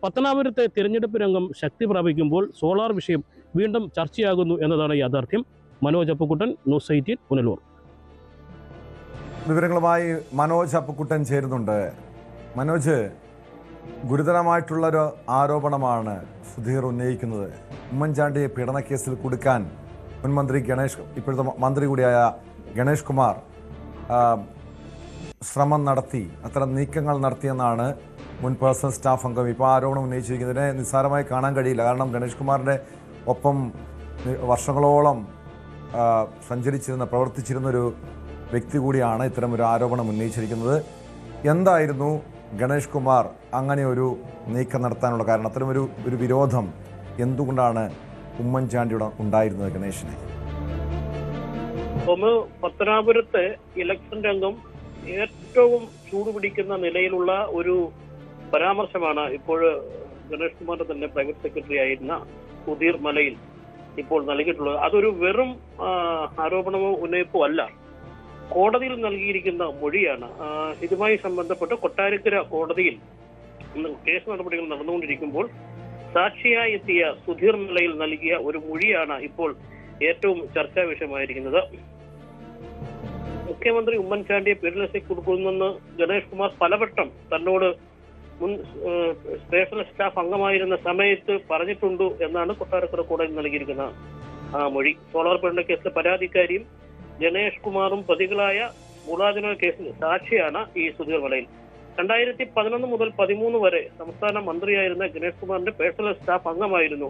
പത്തനാപുരത്തെ തിരഞ്ഞെടുപ്പ് രംഗം ശക്തി പ്രാപിക്കുമ്പോൾ സോളാർ വിഷയം വീണ്ടും ചർച്ചയാകുന്നു എന്നതാണ് യാഥാർത്ഥ്യം. മനോജ് അപ്പുക്കുട്ടൻ, ന്യൂസ് 18, പുനലൂർ. വിവരങ്ങളുമായി മനോജ് അപ്പുക്കുട്ടൻ ചേരുന്നുണ്ട്. മനോജ്, ഗുരുതരമായിട്ടുള്ളൊരു ആരോപണമാണ് സുധീർ ഉന്നയിക്കുന്നത്. ഉമ്മൻചാണ്ടിയെ പീഡനക്കേസിൽ കുടുക്കാൻ മുൻമന്ത്രി ഇപ്പോഴത്തെ മന്ത്രി കൂടിയായ ഗണേഷ് കുമാർ ശ്രമം നടത്തി, അത്തരം നീക്കങ്ങൾ നടത്തിയെന്നാണ് മുൻ പേഴ്സണൽ സ്റ്റാഫ് അംഗം ഇപ്പോൾ ആരോപണം ഉന്നയിച്ചിരിക്കുന്നതിനെ നിസ്സാരമായി കാണാൻ കഴിയില്ല. കാരണം ഗണേഷ് കുമാറിൻ്റെ ഒപ്പം വർഷങ്ങളോളം പ്രവർത്തിച്ചിരുന്നൊരു വ്യക്തി കൂടിയാണ് ഇത്തരമൊരു ആരോപണം ഉന്നയിച്ചിരിക്കുന്നത്. എന്തായിരുന്നു ഗണേഷ് കുമാർ അങ്ങനെ ഒരു നീക്കം നടത്താനുള്ള കാരണം? അത്തരമൊരു വിരോധം എന്തുകൊണ്ടാണ് ഉമ്മൻചാണ്ടിയുടെ ഉണ്ടായിരുന്നത് ഗണേഷിനെ? ഒന്ന്, പത്തനാപുരത്തെ ഇലക്ഷൻ രംഗം ഏറ്റവും ചൂടുപിടിക്കുന്ന നിലയിലുള്ള ഒരു പരാമർശമാണ് ഇപ്പോൾ ഗണേഷ് കുമാറിന്റെ തന്നെ പ്രൈവറ്റ് സെക്രട്ടറി ആയിരുന്ന സുധീർ മലയിൽ ഇപ്പോൾ നൽകിയിട്ടുള്ളത്. അതൊരു വെറും ആരോപണമോ ഉന്നയിപ്പോ അല്ല, കോടതിയിൽ നൽകിയിരിക്കുന്ന മൊഴിയാണ്. ഇതുമായി ബന്ധപ്പെട്ട് കൊട്ടാരക്കര കോടതിയിൽ കേസ് നടപടികൾ നടന്നുകൊണ്ടിരിക്കുമ്പോൾ സാക്ഷിയായി എത്തിയ സുധീർ മലയിൽ നൽകിയ ഒരു മൊഴിയാണ് ഇപ്പോൾ ഏറ്റവും ചർച്ചാ വിഷയമായിരിക്കുന്നത്. മുഖ്യമന്ത്രി ഉമ്മൻചാണ്ടിയെ പീഡനത്തിൽ കൊടുക്കുമെന്ന് ഗണേഷ് കുമാർ പലവട്ടം തന്നോട് മുൻ സ്പെഷ്യൽ സ്റ്റാഫ് അംഗമായിരുന്ന സമയത്ത് പറഞ്ഞിട്ടുണ്ട് എന്നാണ് കൊട്ടാരക്കര കോടതി നൽകിയിരിക്കുന്ന മൊഴി. സോളാർ പീഡന കേസിലെ പരാതിക്കാരിയും ഗണേഷ് കുമാറും പ്രതികളായ മൂലാജന കേസിൽ സാക്ഷിയാണ് ഈ സുധീർ മലയിൽ. 2011 മുതൽ 13 വരെ സംസ്ഥാന മന്ത്രിയായിരുന്ന ഗണേഷ് കുമാറിന്റെ പേഴ്സണൽ സ്റ്റാഫ് അംഗമായിരുന്നു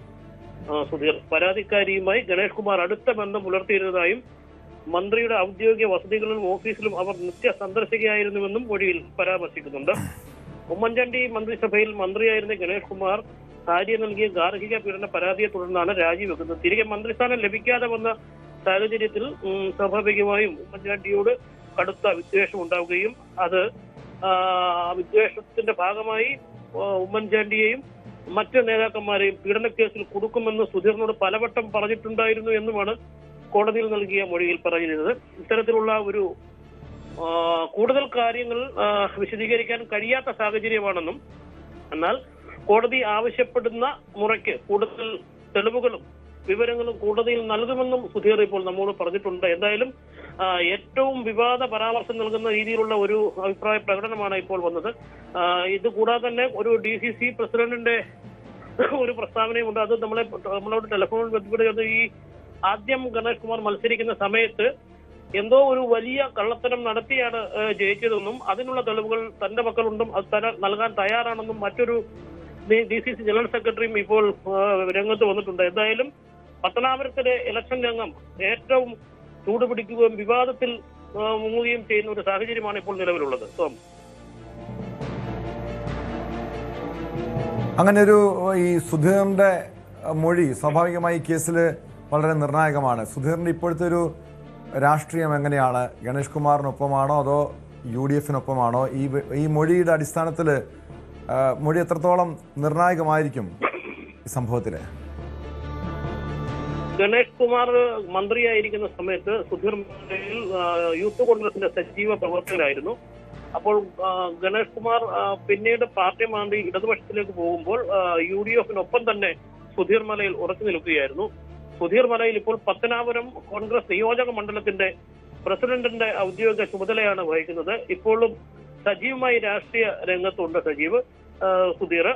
സുധീർ. പരാതിക്കാരിയുമായി ഗണേഷ് കുമാർ അടുത്ത ബന്ധം പുലർത്തിയിരുന്നതായും മന്ത്രിയുടെ ഔദ്യോഗിക വസതികളിലും ഓഫീസിലും അവർ നിത്യ സന്ദർശകയായിരുന്നുവെന്നും മൊഴിയിൽ പരാമർശിക്കുന്നുണ്ട്. ഉമ്മൻചാണ്ടി മന്ത്രിസഭയിൽ മന്ത്രിയായിരുന്ന ഗണേഷ് കുമാർ ഭാര്യ നൽകിയ ഗാർഹിക പീഡന പരാതിയെ തുടർന്നാണ് രാജിവെക്കുന്നത്. തിരികെ മന്ത്രിസ്ഥാനം ലഭിക്കാതെ വന്ന സാഹചര്യത്തിൽ സ്വാഭാവികമായും ഉമ്മൻചാണ്ടിയോട് കടുത്ത വിദ്വേഷം ഉണ്ടാവുകയും അത് വിദ്വേഷത്തിന്റെ ഭാഗമായി ഉമ്മൻചാണ്ടിയെയും മറ്റ് നേതാക്കന്മാരെയും പീഡനക്കേസിൽ കൊടുക്കുമെന്ന് സുധീറിനോട് പലവട്ടം പറഞ്ഞിട്ടുണ്ടായിരുന്നു എന്നുമാണ് കോടതിയിൽ നൽകിയ മൊഴിയിൽ പറയുന്നത്. ഇത്തരത്തിലുള്ള ഒരു കൂടുതൽ കാര്യങ്ങൾ വിശദീകരിക്കാൻ കഴിയാത്ത സാഹചര്യമാണെന്നും എന്നാൽ കോടതി ആവശ്യപ്പെടുന്ന മുറയ്ക്ക് കൂടുതൽ തെളിവുകളും വിവരങ്ങളും കോടതിയിൽ നൽകുമെന്നും സുധീർ ഇപ്പോൾ നമ്മോട് പറഞ്ഞിട്ടുണ്ട്. എന്തായാലും ഏറ്റവും വിവാദ പരാമർശം നൽകുന്ന രീതിയിലുള്ള ഒരു അഭിപ്രായ പ്രകടനമാണ് ഇപ്പോൾ വന്നത്. ഇത് കൂടാതെ തന്നെ ഒരു DCC പ്രസിഡന്റിന്റെ ഒരു പ്രസ്താവനയുണ്ട്. അത് നമ്മളോട് ടെലിഫോണിൽ ബന്ധപ്പെടുന്നത് ഈ ആദ്യം ഗണേഷ് കുമാർ മത്സരിക്കുന്ന സമയത്ത് എന്തോ ഒരു വലിയ കള്ളത്തരം നടത്തിയാണ് ജയിച്ചതെന്നും അതിനുള്ള തെളിവുകൾ തന്റെ പക്കലുണ്ടും അത് നൽകാൻ തയ്യാറാണെന്നും മറ്റൊരു DCC ജനറൽ സെക്രട്ടറിയും ഇപ്പോൾ രംഗത്ത് വന്നിട്ടുണ്ട്. എന്തായാലും പത്തനാപുരത്തിലെ ഇലക്ഷൻ രംഗം ഏറ്റവും ചൂടുപിടിക്കുകയും വിവാദത്തിൽ മുങ്ങുകയും ചെയ്യുന്ന ഒരു സാഹചര്യമാണ് ഇപ്പോൾ നിലവിലുള്ളത്. അങ്ങനെ ഈ സുധീറിന്റെ മൊഴി സ്വാഭാവികമായി കേസിൽ വളരെ നിർണായകമാണ്. സുധീറിന്റെ ഇപ്പോഴത്തെ ഒരു രാഷ്ട്രീയം എങ്ങനെയാണ്? ഗണേഷ് കുമാറിനൊപ്പമാണോ അതോ UDF-നൊപ്പമാണോ? ഈ മൊഴിയുടെ അടിസ്ഥാനത്തിൽ മൊഴി എത്രത്തോളം നിർണായകമായിരിക്കും ഈ സംഭവത്തില്? ഗണേഷ് കുമാർ മന്ത്രിയായിരിക്കുന്ന സമയത്ത് സുധീർ മലയിൽ യൂത്ത് കോൺഗ്രസിന്റെ സജീവ പ്രവർത്തകരായിരുന്നു. അപ്പോൾ ഗണേഷ് കുമാർ പിന്നീട് പാർട്ടി മാറി ഇടതുപക്ഷത്തിലേക്ക് പോകുമ്പോൾ UDF-നൊപ്പം തന്നെ സുധീർ മലയിൽ ഉറച്ചു നിൽക്കുകയായിരുന്നു. സുധീർ മലയിൽ ഇപ്പോൾ പത്തനാപുരം കോൺഗ്രസ് നിയോജക മണ്ഡലത്തിന്റെ പ്രസിഡന്റിന്റെ ഔദ്യോഗിക ചുമതലയാണ് വഹിക്കുന്നത്. ഇപ്പോഴും സജീവമായി രാഷ്ട്രീയ രംഗത്തുണ്ട് സുധീർ.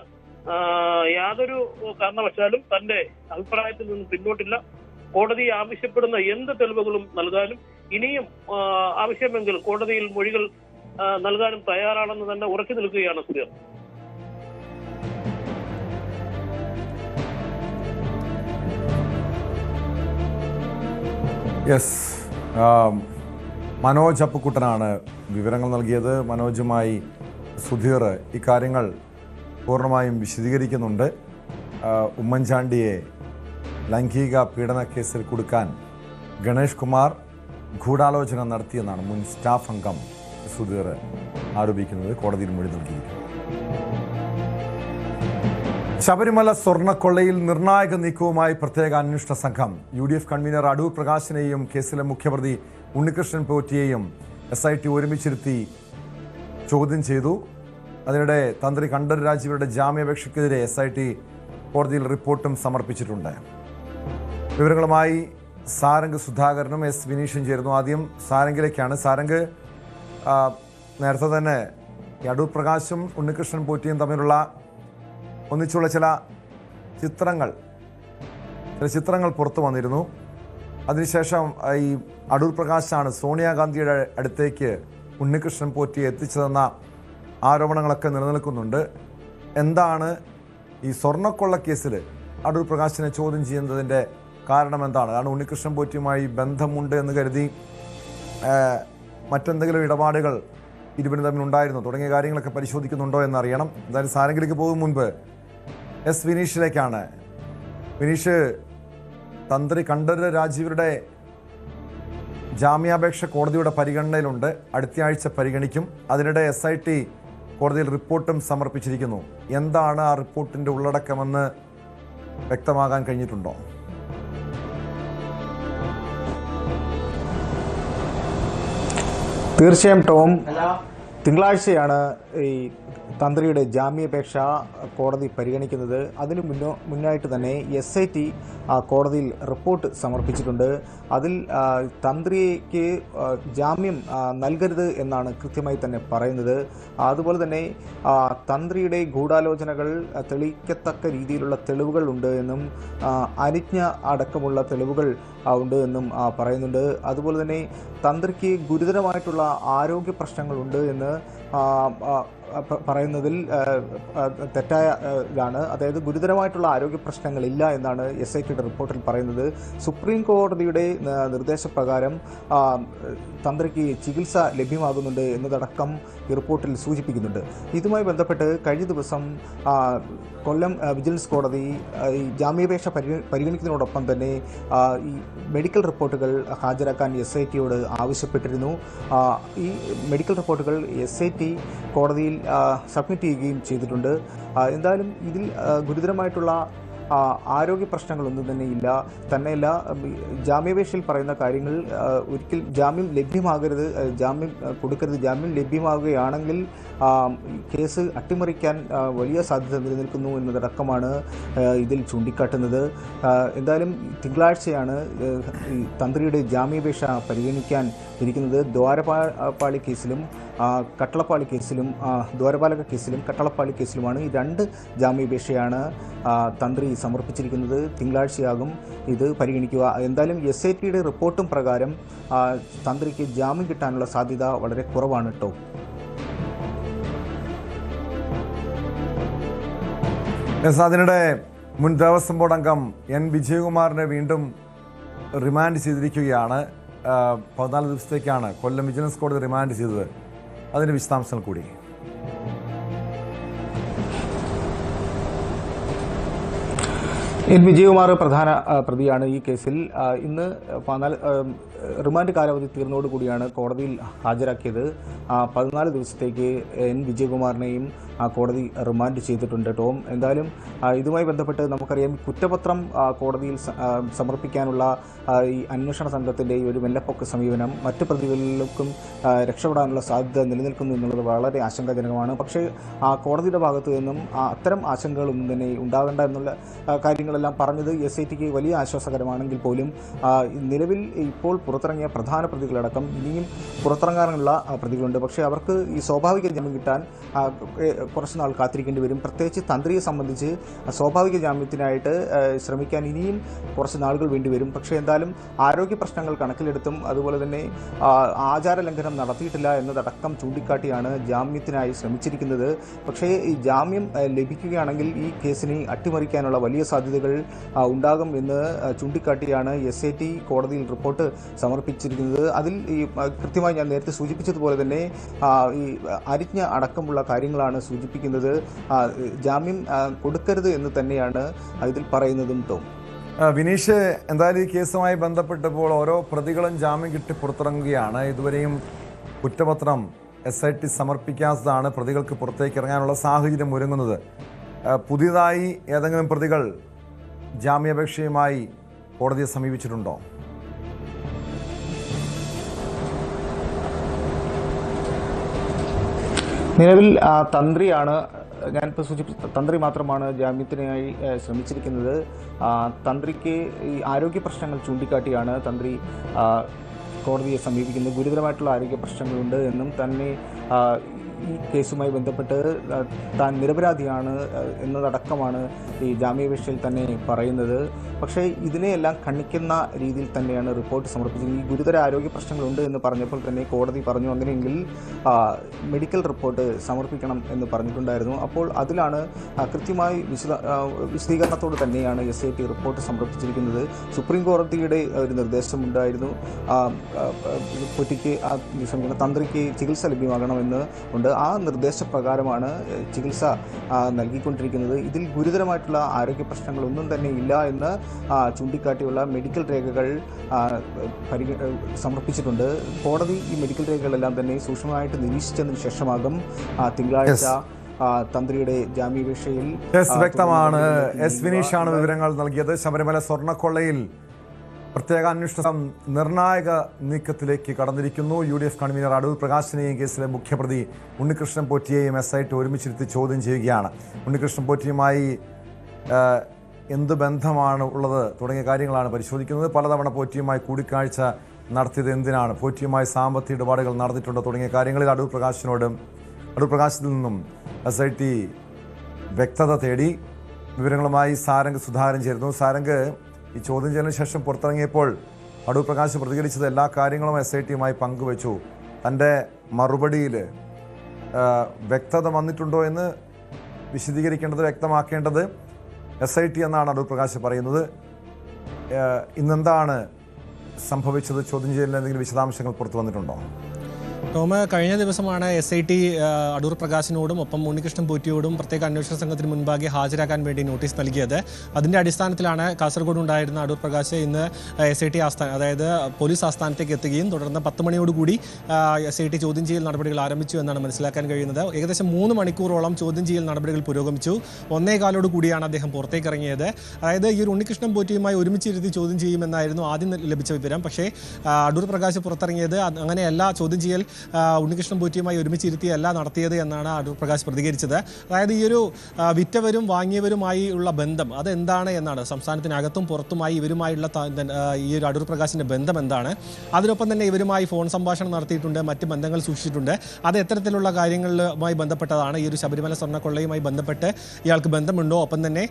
യാതൊരു കാരണവശാലും തന്റെ അഭിപ്രായത്തിൽ നിന്ന് പിന്നോട്ടില്ല. കോടതി ആവശ്യപ്പെടുന്ന എന്ത് തെളിവുകളും നൽകാനും ഇനിയും ആവശ്യമെങ്കിൽ കോടതിയിൽ മൊഴികൾ നൽകാനും തയ്യാറാണെന്ന് തന്നെ ഉറച്ചു നിൽക്കുകയാണ് സുധീർ. യെസ്, മനോജ് അപ്പുക്കുട്ടനാണ് വിവരങ്ങൾ നൽകിയത്. മനോജുമായി സുധീർ ഇക്കാര്യങ്ങൾ പൂർണ്ണമായും വിശദീകരിക്കുന്നുണ്ട്. ഉമ്മൻചാണ്ടിയെ ലൈംഗിക പീഡന കേസിൽ കുടുക്കാൻ ഗണേഷ് കുമാർ ഗൂഢാലോചന നടത്തിയെന്നാണ് മുൻ സ്റ്റാഫ് അംഗം സുധീർ ആരോപിക്കുന്നത്. കോടതിയിൽ മൊഴി നൽകിയിരിക്കുന്നു. ശബരിമല സ്വർണ്ണക്കൊള്ളയിൽ നിർണായക നീക്കവുമായി പ്രത്യേക അന്വേഷണ സംഘം. UDF കൺവീനർ അടൂർ പ്രകാശിനെയും കേസിലെ മുഖ്യപ്രതി ഉണ്ണികൃഷ്ണൻ പോറ്റിയെയും SIT ഒരുമിച്ചിരുത്തി ചോദ്യം ചെയ്തു. അതിനിടെ തന്ത്രി കണ്ഠരര് രാജീവരുടെ ജാമ്യാപേക്ഷയ്ക്കെതിരെ SIT കോടതിയിൽ റിപ്പോർട്ടും സമർപ്പിച്ചിട്ടുണ്ട്. വിവരങ്ങളുമായി സാരംഗ് സുധാകരനും S വിനീഷും ചേരുന്നു. ആദ്യം സാരംഗിലേക്കാണ്. സാരംഗ്, നേരത്തെ തന്നെ അടൂർ പ്രകാശും ഉണ്ണികൃഷ്ണൻ പോറ്റിയും തമ്മിലുള്ള ഒന്നിച്ചുള്ള ചില ചിത്രങ്ങൾ പുറത്തു വന്നിരുന്നു. അതിനുശേഷം ഈ അടൂർ പ്രകാശാണ് സോണിയാഗാന്ധിയുടെ അടുത്തേക്ക് ഉണ്ണികൃഷ്ണൻ പോറ്റിയെ എത്തിച്ചതെന്ന ആരോപണങ്ങളൊക്കെ നിലനിൽക്കുന്നുണ്ട്. എന്താണ് ഈ സ്വർണ്ണക്കൊള്ള കേസിൽ അടൂർ പ്രകാശിനെ ചോദ്യം ചെയ്യുന്നതിൻ്റെ കാരണം എന്താണ്? കാരണം ഉണ്ണികൃഷ്ണൻ പോറ്റിയുമായി ബന്ധമുണ്ട് എന്ന് കരുതി മറ്റെന്തെങ്കിലും ഇടപാടുകൾ ഇരുവരും തമ്മിൽ ഉണ്ടായിരുന്നു തുടങ്ങിയ കാര്യങ്ങളൊക്കെ പരിശോധിക്കുന്നുണ്ടോ എന്നറിയണം. എന്തായാലും സാരംഗിലേക്ക് പോകും മുൻപ് S വിനീഷിലേക്കാണ്. വിനീഷ്, തന്ത്രി കണ്ഠരര് രാജീവരുടെ ജാമ്യാപേക്ഷ കോടതിയുടെ പരിഗണനയിലുണ്ട്. അടുത്ത ആഴ്ച പരിഗണിക്കും. അതിനിടെ SIT കോടതിയിൽ റിപ്പോർട്ടും സമർപ്പിച്ചിരിക്കുന്നു. എന്താണ് ആ റിപ്പോർട്ടിൻ്റെ ഉള്ളടക്കമെന്ന് വ്യക്തമാകാൻ കഴിഞ്ഞിട്ടുണ്ടോ? തീർച്ചയായും ടോം, തിങ്കളാഴ്ചയാണ് ഈ തന്ത്രിയുടെ ജാമ്യാപേക്ഷ കോടതി പരിഗണിക്കുന്നത്. അതിന് മുന്നായിട്ട് തന്നെ SIT കോടതിയിൽ റിപ്പോർട്ട് സമർപ്പിച്ചിട്ടുണ്ട്. അതിൽ തന്ത്രിക്ക് ജാമ്യം നൽകരുത് എന്നാണ് കൃത്യമായി തന്നെ പറയുന്നത്. അതുപോലെ തന്നെ തന്ത്രിയുടെ ഗൂഢാലോചനകൾ തെളിയിക്കത്തക്ക രീതിയിലുള്ള തെളിവുകൾ ഉണ്ട് എന്നും അനുജ്ഞ അടക്കമുള്ള തെളിവുകൾ ഉണ്ട് എന്നും പറയുന്നുണ്ട്. അതുപോലെ തന്നെ തന്ത്രിക്ക് ഗുരുതരമായിട്ടുള്ള ആരോഗ്യ പ്രശ്നങ്ങളുണ്ട് എന്ന് പറയുന്നതിൽ തെറ്റായ ഇതാണ്. അതായത് ഗുരുതരമായിട്ടുള്ള ആരോഗ്യ പ്രശ്നങ്ങളില്ല എന്നാണ് SITയുടെ റിപ്പോർട്ടിൽ പറയുന്നത്. സുപ്രീം കോടതിയുടെ നിർദ്ദേശപ്രകാരം തന്ത്രിക്ക് ചികിത്സ ലഭ്യമാകുന്നുണ്ട് എന്നതടക്കം ഈ റിപ്പോർട്ടിൽ സൂചിപ്പിക്കുന്നുണ്ട്. ഇതുമായി ബന്ധപ്പെട്ട് കഴിഞ്ഞ ദിവസം കൊല്ലം വിജിലൻസ് കോടതി ഈ ജാമ്യാപേക്ഷ പരിഗണിക്കുന്നതിനോടൊപ്പം തന്നെ ഈ മെഡിക്കൽ റിപ്പോർട്ടുകൾ ഹാജരാക്കാൻ SITയോട് ആവശ്യപ്പെട്ടിരുന്നു. ഈ മെഡിക്കൽ റിപ്പോർട്ടുകൾ SIT കോടതിയിൽ സബ്മിറ്റ് ചെയ്യുകയും ചെയ്തിട്ടുണ്ട്. എന്തായാലും ഇതിൽ ഗുരുതരമായിട്ടുള്ള ആരോഗ്യ പ്രശ്നങ്ങളൊന്നും തന്നെ ഇല്ല. തന്നെയല്ല, ജാമ്യാപേക്ഷയിൽ പറയുന്ന കാര്യങ്ങൾ ഒരിക്കൽ ജാമ്യം ലഭ്യമാകരുത്, ജാമ്യം കൊടുക്കരുത്. ജാമ്യം ലഭ്യമാകുകയാണെങ്കിൽ കേസ് അട്ടിമറിക്കാൻ വലിയ സാധ്യത നിലനിൽക്കുന്നു എന്നതടക്കമാണ് ഇതിൽ ചൂണ്ടിക്കാട്ടുന്നത്. എന്തായാലും തിങ്കളാഴ്ചയാണ് തന്ത്രിയുടെ ജാമ്യാപേക്ഷ പരിഗണിക്കാൻ ഇരിക്കുന്നത്. ദ്വാരപാളി കേസിലും കട്ടളപ്പാളി കേസിലും ദ്വാരപാലക കേസിലും കട്ടളപ്പാളി കേസിലുമാണ് ഈ രണ്ട് ജാമ്യാപേക്ഷയാണ് തന്ത്രി സമർപ്പിച്ചിരിക്കുന്നത്. തിങ്കളാഴ്ചയാകും ഇത് പരിഗണിക്കുക. എന്തായാലും SITയുടെ റിപ്പോർട്ടും പ്രകാരം തന്ത്രിക്ക് ജാമ്യം കിട്ടാനുള്ള സാധ്യത വളരെ കുറവാണ് കേട്ടോ. അതിനിടെ മുൻ ദേവസ്വം ബോർഡ് അംഗം N വിജയകുമാറിനെ വീണ്ടും റിമാൻഡ് ചെയ്തിരിക്കുകയാണ്. 14 ദിവസത്തേക്കാണ് കൊല്ലം വിജിലൻസ് കോടതി റിമാൻഡ് ചെയ്തത്. അതിൻ്റെ വിശദാംശങ്ങൾ കൂടി. N വിജയകുമാർ പ്രധാന പ്രതിയാണ് ഈ കേസിൽ. ഇന്ന് റിമാൻഡ് കാലാവധി തീർന്നതോടുകൂടിയാണ് കോടതിയിൽ ഹാജരാക്കിയത്. 14 ദിവസത്തേക്ക് N വിജയകുമാറിനെയും കോടതി റിമാൻഡ് ചെയ്തിട്ടുണ്ട് ടോം. എന്തായാലും ഇതുമായി ബന്ധപ്പെട്ട് നമുക്കറിയാം, കുറ്റപത്രം കോടതിയിൽ സമർപ്പിക്കാനുള്ള ഈ അന്വേഷണ സംഘത്തിൻ്റെ ഈ ഒരു മെല്ലപ്പൊക്ക സമീപനം മറ്റ് പ്രതികളിലേക്കും രക്ഷപ്പെടാനുള്ള സാധ്യത നിലനിൽക്കുന്നു എന്നുള്ളത് വളരെ ആശങ്കാജനകമാണ്. പക്ഷേ കോടതിയുടെ ഭാഗത്തു നിന്നും അത്തരം ആശങ്കകളൊന്നും തന്നെ ഉണ്ടാകേണ്ട എന്നുള്ള കാര്യങ്ങളെല്ലാം പറഞ്ഞത് SITക്ക് വലിയ ആശ്വാസകരമാണെങ്കിൽ പോലും നിലവിൽ ഇപ്പോൾ പുറത്തിറങ്ങിയ പ്രധാന പ്രതികളടക്കം ഇനിയും പുറത്തിറങ്ങാനുള്ള പ്രതികളുണ്ട്. പക്ഷേ അവർക്ക് ഈ സ്വാഭാവിക ജാമ്യം കിട്ടാൻ കുറച്ച് നാൾ കാത്തിരിക്കേണ്ടി വരും. പ്രത്യേകിച്ച് തന്ത്രിയെ സംബന്ധിച്ച് സ്വാഭാവിക ജാമ്യത്തിനായിട്ട് ശ്രമിക്കാൻ ഇനിയും കുറച്ച് നാളുകൾ വേണ്ടി വരും. പക്ഷേ എന്തായാലും ആരോഗ്യ പ്രശ്നങ്ങൾ കണക്കിലെടുത്തും അതുപോലെ തന്നെ ആചാര ലംഘനം നടത്തിയിട്ടില്ല എന്നതടക്കം ചൂണ്ടിക്കാട്ടിയാണ് ജാമ്യത്തിനായി ശ്രമിച്ചിരിക്കുന്നത്. പക്ഷേ ഈ ജാമ്യം ലഭിക്കുകയാണെങ്കിൽ ഈ കേസിനെ അട്ടിമറിക്കാനുള്ള വലിയ സാധ്യതകൾ ഉണ്ടാകും എന്ന് ചൂണ്ടിക്കാട്ടിയാണ് SIT കോടതിയിൽ റിപ്പോർട്ട് സമർപ്പിച്ചിരിക്കുന്നത്. അതിൽ ഈ കൃത്യമായി ഞാൻ നേരത്തെ സൂചിപ്പിച്ചതുപോലെ തന്നെ ഈ അനുജ്ഞ അടക്കമുള്ള കാര്യങ്ങളാണ് സൂചിപ്പിക്കുന്നത്. ജാമ്യം കൊടുക്കരുത് എന്ന് തന്നെയാണ് ഇതിൽ പറയുന്നതും ടോം. വിനീഷ്, എന്തായാലും ഈ കേസുമായി ബന്ധപ്പെട്ടപ്പോൾ ഓരോ പ്രതികളും ജാമ്യം കിട്ടി പുറത്തിറങ്ങുകയാണ്. ഇതുവരെയും കുറ്റപത്രം SIT സമർപ്പിക്കാത്തതാണ് പ്രതികൾക്ക് പുറത്തേക്ക് ഇറങ്ങാനുള്ള സാഹചര്യം ഒരുങ്ങുന്നത്. പുതിയതായി ഏതെങ്കിലും പ്രതികൾ ജാമ്യാപേക്ഷയുമായി കോടതിയെ സമീപിച്ചിട്ടുണ്ടോ? നിലവിൽ തന്ത്രിയാണ്, ഞാനിപ്പോൾ സൂചിപ്പിച്ച തന്ത്രി മാത്രമാണ് ജാമ്യത്തിനായി ശ്രമിച്ചിരിക്കുന്നത്. തന്ത്രിക്ക് ഈ ആരോഗ്യ പ്രശ്നങ്ങൾ ചൂണ്ടിക്കാട്ടിയാണ് തന്ത്രി കോടതിയെ സമീപിക്കുന്നത്. ഗുരുതരമായിട്ടുള്ള ആരോഗ്യ പ്രശ്നങ്ങളുണ്ട് എന്നും തന്നെ ഈ കേസുമായി ബന്ധപ്പെട്ട് താൻ നിരപരാധിയാണ് എന്നതടക്കമാണ് ഈ ജാമ്യാപേക്ഷയിൽ തന്നെ പറയുന്നത്. പക്ഷേ ഇതിനെയെല്ലാം ഖണ്ഡിക്കുന്ന രീതിയിൽ തന്നെയാണ് റിപ്പോർട്ട് സമർപ്പിച്ചത്. ഈ ഗുരുതര ആരോഗ്യ പ്രശ്നങ്ങളുണ്ട് എന്ന് പറഞ്ഞപ്പോൾ തന്നെ കോടതി പറഞ്ഞു അങ്ങനെയെങ്കിൽ മെഡിക്കൽ റിപ്പോർട്ട് സമർപ്പിക്കണം എന്ന് പറഞ്ഞിട്ടുണ്ടായിരുന്നു. അപ്പോൾ അതിലാണ് കൃത്യമായി വിശദീകരണത്തോട് തന്നെയാണ് SIT റിപ്പോർട്ട് സമർപ്പിച്ചിരിക്കുന്നത്. സുപ്രീം കോടതിയുടെ ഒരു നിർദ്ദേശമുണ്ടായിരുന്നു, തന്ത്രിക്ക് ചികിത്സ ലഭ്യമാകണമെന്ന് ഉണ്ട്. ആ നിർദ്ദേശപ്രകാരമാണ് ചികിത്സ നൽകിക്കൊണ്ടിരിക്കുന്നത്. ഇതിൽ ഗുരുതരമായിട്ടുള്ള ആരോഗ്യ പ്രശ്നങ്ങളൊന്നും തന്നെ ഇല്ല എന്ന് ചൂണ്ടിക്കാട്ടിയുള്ള മെഡിക്കൽ രേഖകൾ സമർപ്പിച്ചിട്ടുണ്ട്. കോടതി ഈ മെഡിക്കൽ രേഖകളെല്ലാം തന്നെ സൂക്ഷ്മമായിട്ട് നിരീക്ഷിച്ചതിന് ശേഷമാകും തിങ്കളാഴ്ച തന്ത്രിയുടെ ജാമ്യാപേക്ഷയിൽ വ്യക്തമാണ്. വിനീഷാണ് വിവരങ്ങൾ നൽകിയത്. ശബരിമല സ്വർണ്ണക്കൊള്ളയിൽ പ്രത്യേക അന്വേഷണം നിർണായക നീക്കത്തിലേക്ക് കടന്നിരിക്കുന്നു. UDF കൺവീനർ അടൂർ പ്രകാശിനെയും കേസിലെ മുഖ്യപ്രതി ഉണ്ണികൃഷ്ണൻ പോറ്റിയെയും SIT ഒരുമിച്ചിരുത്തി ചോദ്യം ചെയ്യുകയാണ്. ഉണ്ണികൃഷ്ണൻ പോറ്റിയുമായി എന്ത് ബന്ധമാണ് ഉള്ളത് തുടങ്ങിയ കാര്യങ്ങളാണ് പരിശോധിക്കുന്നത്. പലതവണ പോറ്റിയുമായി കൂടിക്കാഴ്ച നടത്തിയത് എന്തിനാണ്, പോറ്റിയുമായി സാമ്പത്തിക ഇടപാടുകൾ നടന്നിട്ടുണ്ടോ തുടങ്ങിയ കാര്യങ്ങളിൽ അടൂർ പ്രകാശിൽ നിന്നും SIT വ്യക്തത തേടി. വിവരങ്ങളുമായി സാരംഗ് സുധാകരൻ ചേരുന്നു. സാരംഗ്, ഈ ചോദ്യം ചെയ്യലിന് ശേഷം പുറത്തിറങ്ങിയപ്പോൾ അടൂർ പ്രകാശ് പ്രതികരിച്ചത് എല്ലാ കാര്യങ്ങളും SITയുമായി പങ്കുവച്ചു. തൻ്റെ മറുപടിയിൽ വ്യക്തത വന്നിട്ടുണ്ടോ എന്ന് വിശദീകരിക്കേണ്ടത്, വ്യക്തമാക്കേണ്ടത് SIT എന്നാണ് അടൂർ പ്രകാശ് പറയുന്നത്. ഇന്നെന്താണ് സംഭവിച്ചത്? ചോദ്യം ചെയ്യലിന് എന്തെങ്കിലും വിശദാംശങ്ങൾ പുറത്തു വന്നിട്ടുണ്ടോ? കഴിഞ്ഞ ദിവസമാണ് SIT അടൂർ പ്രകാശിനോടും ഒപ്പം ഉണ്ണികൃഷ്ണൻ പോറ്റിയോടും പ്രത്യേക അന്വേഷണ സംഘത്തിന് മുൻപാകെ ഹാജരാക്കാൻ വേണ്ടി നോട്ടീസ് നൽകിയത്. അതിൻ്റെ അടിസ്ഥാനത്തിലാണ് കാസർഗോഡ് ഉണ്ടായിരുന്ന അടൂർ പ്രകാശ് ഇന്ന് SIT അതായത് പോലീസ് ആസ്ഥാനത്തേക്ക് എത്തുകയും തുടർന്ന് 10 മണിയോടുകൂടി SIT ചോദ്യം ചെയ്യൽ നടപടികൾ ആരംഭിച്ചു എന്നാണ് മനസ്സിലാക്കാൻ കഴിയുന്നത്. ഏകദേശം 3 മണിക്കൂറോളം ചോദ്യം ചെയ്യൽ നടപടികൾ പുരോഗമിച്ചു. 1:15 കൂടിയാണ് അദ്ദേഹം പുറത്തേക്ക് ഇറങ്ങിയത്. അതായത് ഈ ഒരു ഉണ്ണികൃഷ്ണൻ പോറ്റിയുമായി ഒരുമിച്ചിരുത്തി ചോദ്യം ചെയ്യുമെന്നായിരുന്നു ആദ്യം ലഭിച്ച വിവരം. പക്ഷേ അടൂർ പ്രകാശ് പുറത്തിറങ്ങിയത് അങ്ങനെയല്ല, ചോദ്യം ചെയ്യൽ ഉണ്ണികൃഷ്ണൻ പോറ്റിയുമായി ഒരുമിച്ചിരുത്തിയല്ല നടത്തിയത് എന്നാണ് അടൂർ പ്രകാശ് പ്രതികരിച്ചത്. അതായത് ഈ ഒരു വിറ്റവരും വാങ്ങിയവരുമായി ഉള്ള ബന്ധം അതെന്താണ് എന്നാണ്, സംസ്ഥാനത്തിനകത്തും പുറത്തുമായി ഇവരുമായുള്ള ഈ ഒരു അടൂർ പ്രകാശിൻ്റെ ബന്ധം എന്താണ്, അതിനൊപ്പം തന്നെ ഇവരുമായി ഫോൺ സംഭാഷണം നടത്തിയിട്ടുണ്ട്, മറ്റ് ബന്ധങ്ങൾ സൂക്ഷിച്ചിട്ടുണ്ട്, അത് എത്തരത്തിലുള്ള കാര്യങ്ങളുമായി ബന്ധപ്പെട്ടതാണ്. ഈ ഒരു ശബരിമല സ്വർണ്ണക്കൊള്ളയുമായി ബന്ധപ്പെട്ട് ഇയാൾക്ക് ബന്ധമുണ്ടോ, ഒപ്പം തന്നെ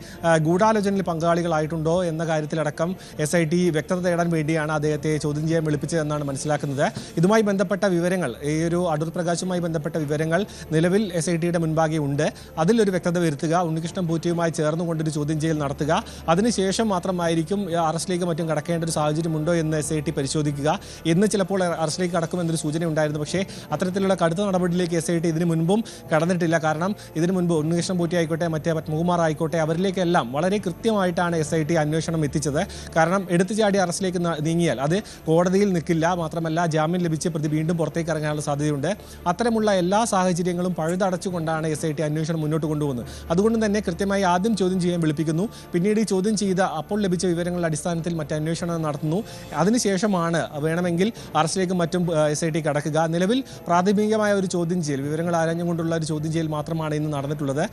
ഗൂഢാലോചനയിൽ പങ്കാളികളായിട്ടുണ്ടോ എന്ന കാര്യത്തിലടക്കം SIT വ്യക്തത തേടാൻ വേണ്ടിയാണ് അദ്ദേഹത്തെ ചോദ്യം ചെയ്യാൻ വിളിപ്പിച്ചതെന്നാണ് മനസ്സിലാക്കുന്നത്. ഇതുമായി ബന്ധപ്പെട്ട വിവരങ്ങൾ, ഈ ഒരു അടൂർ പ്രകാശുമായി ബന്ധപ്പെട്ട വിവരങ്ങൾ നിലവിൽ SITയുടെ മുൻപാകെ ഉണ്ട്. അതിലൊരു വ്യക്തത വരുത്തുക, ഉണ്ണികൃഷ്ണൻ പോറ്റിയുമായി ചേർന്നുകൊണ്ടൊരു ചോദ്യം ചെയ്യൽ നടത്തുക, അതിനുശേഷം മാത്രമായിരിക്കും അറസ്റ്റിലേക്ക് മറ്റും കടക്കേണ്ട ഒരു സാഹചര്യമുണ്ടോ എന്ന് SIT പരിശോധിക്കുക. ഇന്ന് ചിലപ്പോൾ അറസ്റ്റിലേക്ക് കടക്കുമെന്നൊരു സൂചന ഉണ്ടായിരുന്നു. പക്ഷേ അത്തരത്തിലുള്ള കടുത്ത നടപടിയിലേക്ക് SIT ഇതിനു മുൻപും കടന്നിട്ടില്ല. കാരണം ഇതിനു മുൻപ് ഉണ്ണികൃഷ്ണൻ പോറ്റി ആയിക്കോട്ടെ, മറ്റേ പത്മകുമാർ ആയിക്കോട്ടെ, അവരിലേക്കെല്ലാം വളരെ കൃത്യമായിട്ടാണ് SIT അന്വേഷണം എത്തിച്ചത്. കാരണം എടുത്തുചാടി അറസ്റ്റിലേക്ക് നീങ്ങിയാൽ അത് കോടതിയിൽ നിൽക്കില്ല, മാത്രമല്ല ജാമ്യം ലഭിച്ച് പ്രതി വീണ്ടും പുറത്തേക്ക് ഇറങ്ങാനുള്ള സാധ്യതയുണ്ട്. അത്തരമുള്ള എല്ലാ സാഹചര്യങ്ങളും പഴുതടച്ചുകൊണ്ടാണ് SIT അന്വേഷണം മുന്നോട്ട് കൊണ്ടുപോകുന്നത്. അതുകൊണ്ട് തന്നെ കൃത്യമായി ആദ്യം ചോദ്യം ചെയ്യാൻ വിളിപ്പിക്കുന്നു, പിന്നീട് ഈ ചോദ്യം ചെയ്ത അപ്പോൾ ലഭിച്ച വിവരങ്ങളുടെ അടിസ്ഥാനത്തിൽ മറ്റ് അന്വേഷണം നടത്തുന്നു. അതിനുശേഷമാണ് വേണമെങ്കിൽ അറസ്റ്റിലേക്കും മറ്റും SIT കടക്കുക. നിലവിൽ പ്രാഥമികമായ ഒരു ചോദ്യം ചെയ്യൽ, വിവരങ്ങൾ ആരാഞ്ഞുകൊണ്ടുള്ള ഒരു ചോദ്യം ചെയ്യൽ മാത്രമാണ് ഇന്ന് നടന്നിട്ടുള്ളത്.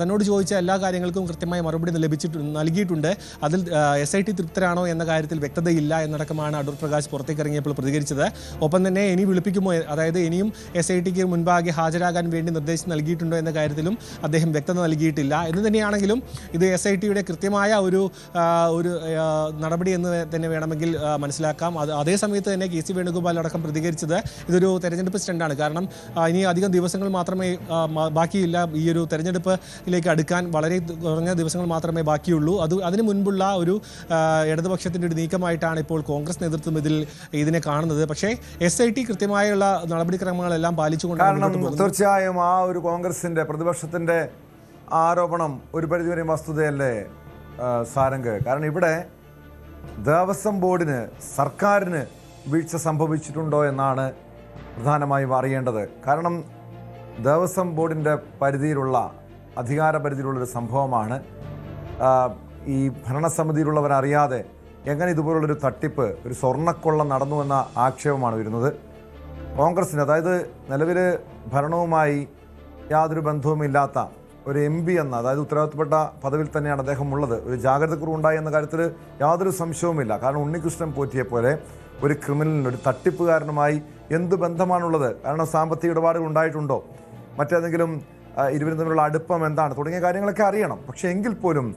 തന്നോട് ചോദിച്ച എല്ലാ കാര്യങ്ങൾക്കും കൃത്യമായ മറുപടി നൽകിയിട്ടുണ്ട്. അതിൽ SIT തൃപ്തരാണോ എന്ന കാര്യത്തിൽ വ്യക്തതയില്ല എന്നടക്കമാണ് അടൂർ പ്രകാശ് പുറത്തേക്ക് ഇറങ്ങിയപ്പോൾ പ്രതികരിച്ചത്. ഒപ്പം തന്നെ ഇനി വിളിപ്പിക്കുമോ, അതായത് ഇനിയും SITക്ക് മുൻപാകെ ഹാജരാകാൻ വേണ്ടി നിർദ്ദേശം നൽകിയിട്ടുണ്ടോ എന്ന കാര്യത്തിലും അദ്ദേഹം വ്യക്തത നൽകിയിട്ടില്ല. എന്ന് തന്നെയാണെങ്കിലും ഇത് SITയുടെ കൃത്യമായ ഒരു നടപടി എന്ന് തന്നെ വേണമെങ്കിൽ മനസ്സിലാക്കാം. അതേ സമയത്ത് തന്നെ KC വേണുഗോപാൽ അടക്കം പ്രതികരിച്ചത് ഇതൊരു തെരഞ്ഞെടുപ്പ് സ്റ്റണ്ടാണ്. കാരണം ഇനി അധികം ദിവസങ്ങൾ മാത്രമേ ബാക്കിയില്ല, ഈ ഒരു തെരഞ്ഞെടുപ്പിലേക്ക് അടുക്കാൻ വളരെ കുറഞ്ഞ ദിവസങ്ങൾ മാത്രമേ ബാക്കിയുള്ളൂ. അതിന് മുൻപുള്ള ഒരു ഇടതുപക്ഷത്തിൻ്റെ ഒരു നീക്കമായിട്ടാണ് ഇപ്പോൾ കോൺഗ്രസ് നേതൃത്വം ഇതിനെ കാണുന്നത്. പക്ഷേ SIT കൃത്യമായുള്ള നടപടിക്രമങ്ങളെല്ലാം പാലിച്ചുകൊണ്ട്, തീർച്ചയായും ആ ഒരു കോൺഗ്രസിന്റെ പ്രതിപക്ഷത്തിന്റെ ആരോപണം ഒരു പരിധിവരെ വസ്തുതയല്ലേ സാരംഗ്. കാരണം ഇവിടെ ദേവസ്വം ബോർഡിന്, സർക്കാരിന് വീഴ്ച സംഭവിച്ചിട്ടുണ്ടോ എന്നാണ് പ്രധാനമായും അറിയേണ്ടത്. കാരണം ദേവസ്വം ബോർഡിൻ്റെ പരിധിയിലുള്ള, അധികാര പരിധിയിലുള്ളൊരു സംഭവമാണ്. ഈ ഭരണസമിതിയിലുള്ളവരറിയാതെ എങ്ങനെ ഇതുപോലുള്ളൊരു തട്ടിപ്പ്, ഒരു സ്വർണ്ണക്കൊള്ള നടന്നുവെന്ന ആക്ഷേപമാണ് വരുന്നത്. കോൺഗ്രസിന്, അതായത് നിലവിൽ ഭരണവുമായി യാതൊരു ബന്ധവുമില്ലാത്ത ഒരു MP എന്ന, അതായത് ഉത്തരവാദിത്തപ്പെട്ട പദവിയിൽ തന്നെയാണ് അദ്ദേഹം ഉള്ളത്. ഒരു ജാഗ്രതക്കുറവുണ്ടായി എന്ന കാര്യത്തിൽ യാതൊരു സംശയവുമില്ല. കാരണം ഉണ്ണികൃഷ്ണൻ പോറ്റിയെ പോലെ ഒരു ക്രിമിനലിന്, ഒരു തട്ടിപ്പുകാരനുമായി എന്ത് ബന്ധമാണുള്ളത്? കാരണം സാമ്പത്തിക ഇടപാടുകൾ ഉണ്ടായിട്ടുണ്ടോ, മറ്റേതെങ്കിലും ഇരുവരും തമ്മിലുള്ള അടുപ്പം എന്താണ് തുടങ്ങിയ കാര്യങ്ങളൊക്കെ അറിയണം. പക്ഷേ എങ്കിൽ പോലും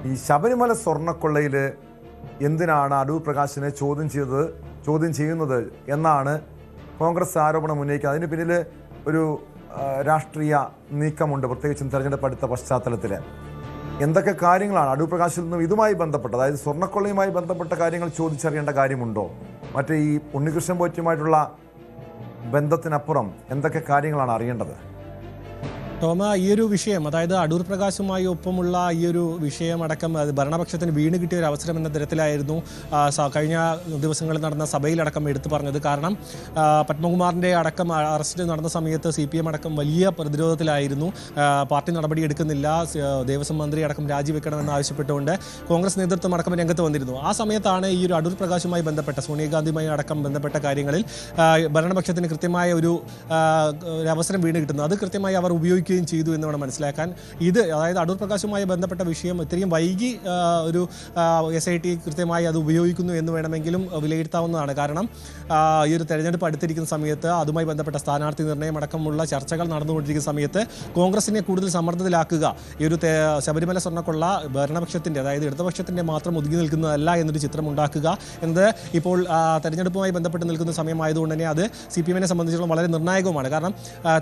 ഈ ശബരിമല സ്വർണ്ണക്കൊള്ളയിൽ എന്തിനാണ് അടൂർ പ്രകാശിനെ ചോദ്യം ചെയ്യുന്നത് എന്നാണ് കോൺഗ്രസ് ആരോപണം ഉന്നയിക്കുക. അതിന് പിന്നിൽ ഒരു രാഷ്ട്രീയ നീക്കമുണ്ട്, പ്രത്യേകിച്ചും തെരഞ്ഞെടുപ്പ് അടുത്ത പശ്ചാത്തലത്തിൽ. എന്തൊക്കെ കാര്യങ്ങളാണ് അടൂർ പ്രകാശിൽ നിന്നും ഇതുമായി ബന്ധപ്പെട്ട്, അതായത് സ്വർണ്ണക്കൊള്ളയുമായി ബന്ധപ്പെട്ട കാര്യങ്ങൾ ചോദിച്ചറിയേണ്ട കാര്യമുണ്ടോ? മറ്റേ ഈ ഉണ്ണികൃഷ്ണൻ പോറ്റിയുമായിട്ടുള്ള ബന്ധത്തിനപ്പുറം എന്തൊക്കെ കാര്യങ്ങളാണ് അറിയേണ്ടത്? ടോമ, ഈ ഒരു വിഷയം, അതായത് അടൂർ പ്രകാശുമായി ഒപ്പമുള്ള ഈ ഒരു വിഷയമടക്കം ഭരണപക്ഷത്തിന് വീണ് കിട്ടിയ ഒരു അവസരം എന്ന തരത്തിലായിരുന്നു കഴിഞ്ഞ ദിവസങ്ങളിൽ നടന്ന സഭയിലടക്കം എടുത്തു പറഞ്ഞത്. കാരണം പത്മകുമാറിൻ്റെ അടക്കം അറസ്റ്റ് നടന്ന സമയത്ത് CPM അടക്കം വലിയ പ്രതിരോധത്തിലായിരുന്നു. പാർട്ടി നടപടി എടുക്കുന്നില്ല, ദേവസ്വം മന്ത്രി അടക്കം രാജിവെക്കണമെന്ന് ആവശ്യപ്പെട്ടുകൊണ്ട് കോൺഗ്രസ് നേതൃത്വം അടക്കം രംഗത്ത് വന്നിരുന്നു. ആ സമയത്താണ് ഈ ഒരു അടൂർ പ്രകാശുമായി ബന്ധപ്പെട്ട, സോണിയാഗാന്ധിയുമായി അടക്കം ബന്ധപ്പെട്ട കാര്യങ്ങളിൽ ഭരണപക്ഷത്തിന് കൃത്യമായ ഒരു അവസരം വീണ് കിട്ടുന്നത്. അത് കൃത്യമായി അവർ ഉപയോഗിക്കുകയും ചെയ്തു എന്ന് വേണം മനസ്സിലാക്കാൻ. ഇത്, അതായത് അടൂർ പ്രകാശുമായി ബന്ധപ്പെട്ട വിഷയം ഇത്രയും വൈകി ഒരു SIT കൃത്യമായി അത് ഉപയോഗിക്കുന്നു എന്ന് വേണമെങ്കിലും വിലയിരുത്താവുന്നതാണ്. കാരണം ഈ ഒരു തെരഞ്ഞെടുപ്പ് അടുത്തിരിക്കുന്ന സമയത്ത് അതുമായി ബന്ധപ്പെട്ട സ്ഥാനാർത്ഥി നിർണ്ണയം അടക്കമുള്ള ചർച്ചകൾ നടന്നുകൊണ്ടിരിക്കുന്ന സമയത്ത് കോൺഗ്രസിനെ കൂടുതൽ സമ്മർദ്ദത്തിലാക്കുക, ഈ ഒരു ശബരിമല സ്വർണ്ണക്കൊള്ള ഭരണപക്ഷത്തിൻ്റെ, അതായത് ഇടതുപക്ഷത്തിൻ്റെ മാത്രം ഒതുങ്ങി നിൽക്കുന്നതല്ല എന്നൊരു ചിത്രം ഉണ്ടാക്കുക എന്നത് ഇപ്പോൾ തെരഞ്ഞെടുപ്പുമായി ബന്ധപ്പെട്ട് നിൽക്കുന്ന സമയമായതുകൊണ്ട് തന്നെ അത് CPM-നെ സംബന്ധിച്ചിടത്തോളം വളരെ നിർണായകവുമാണ്. കാരണം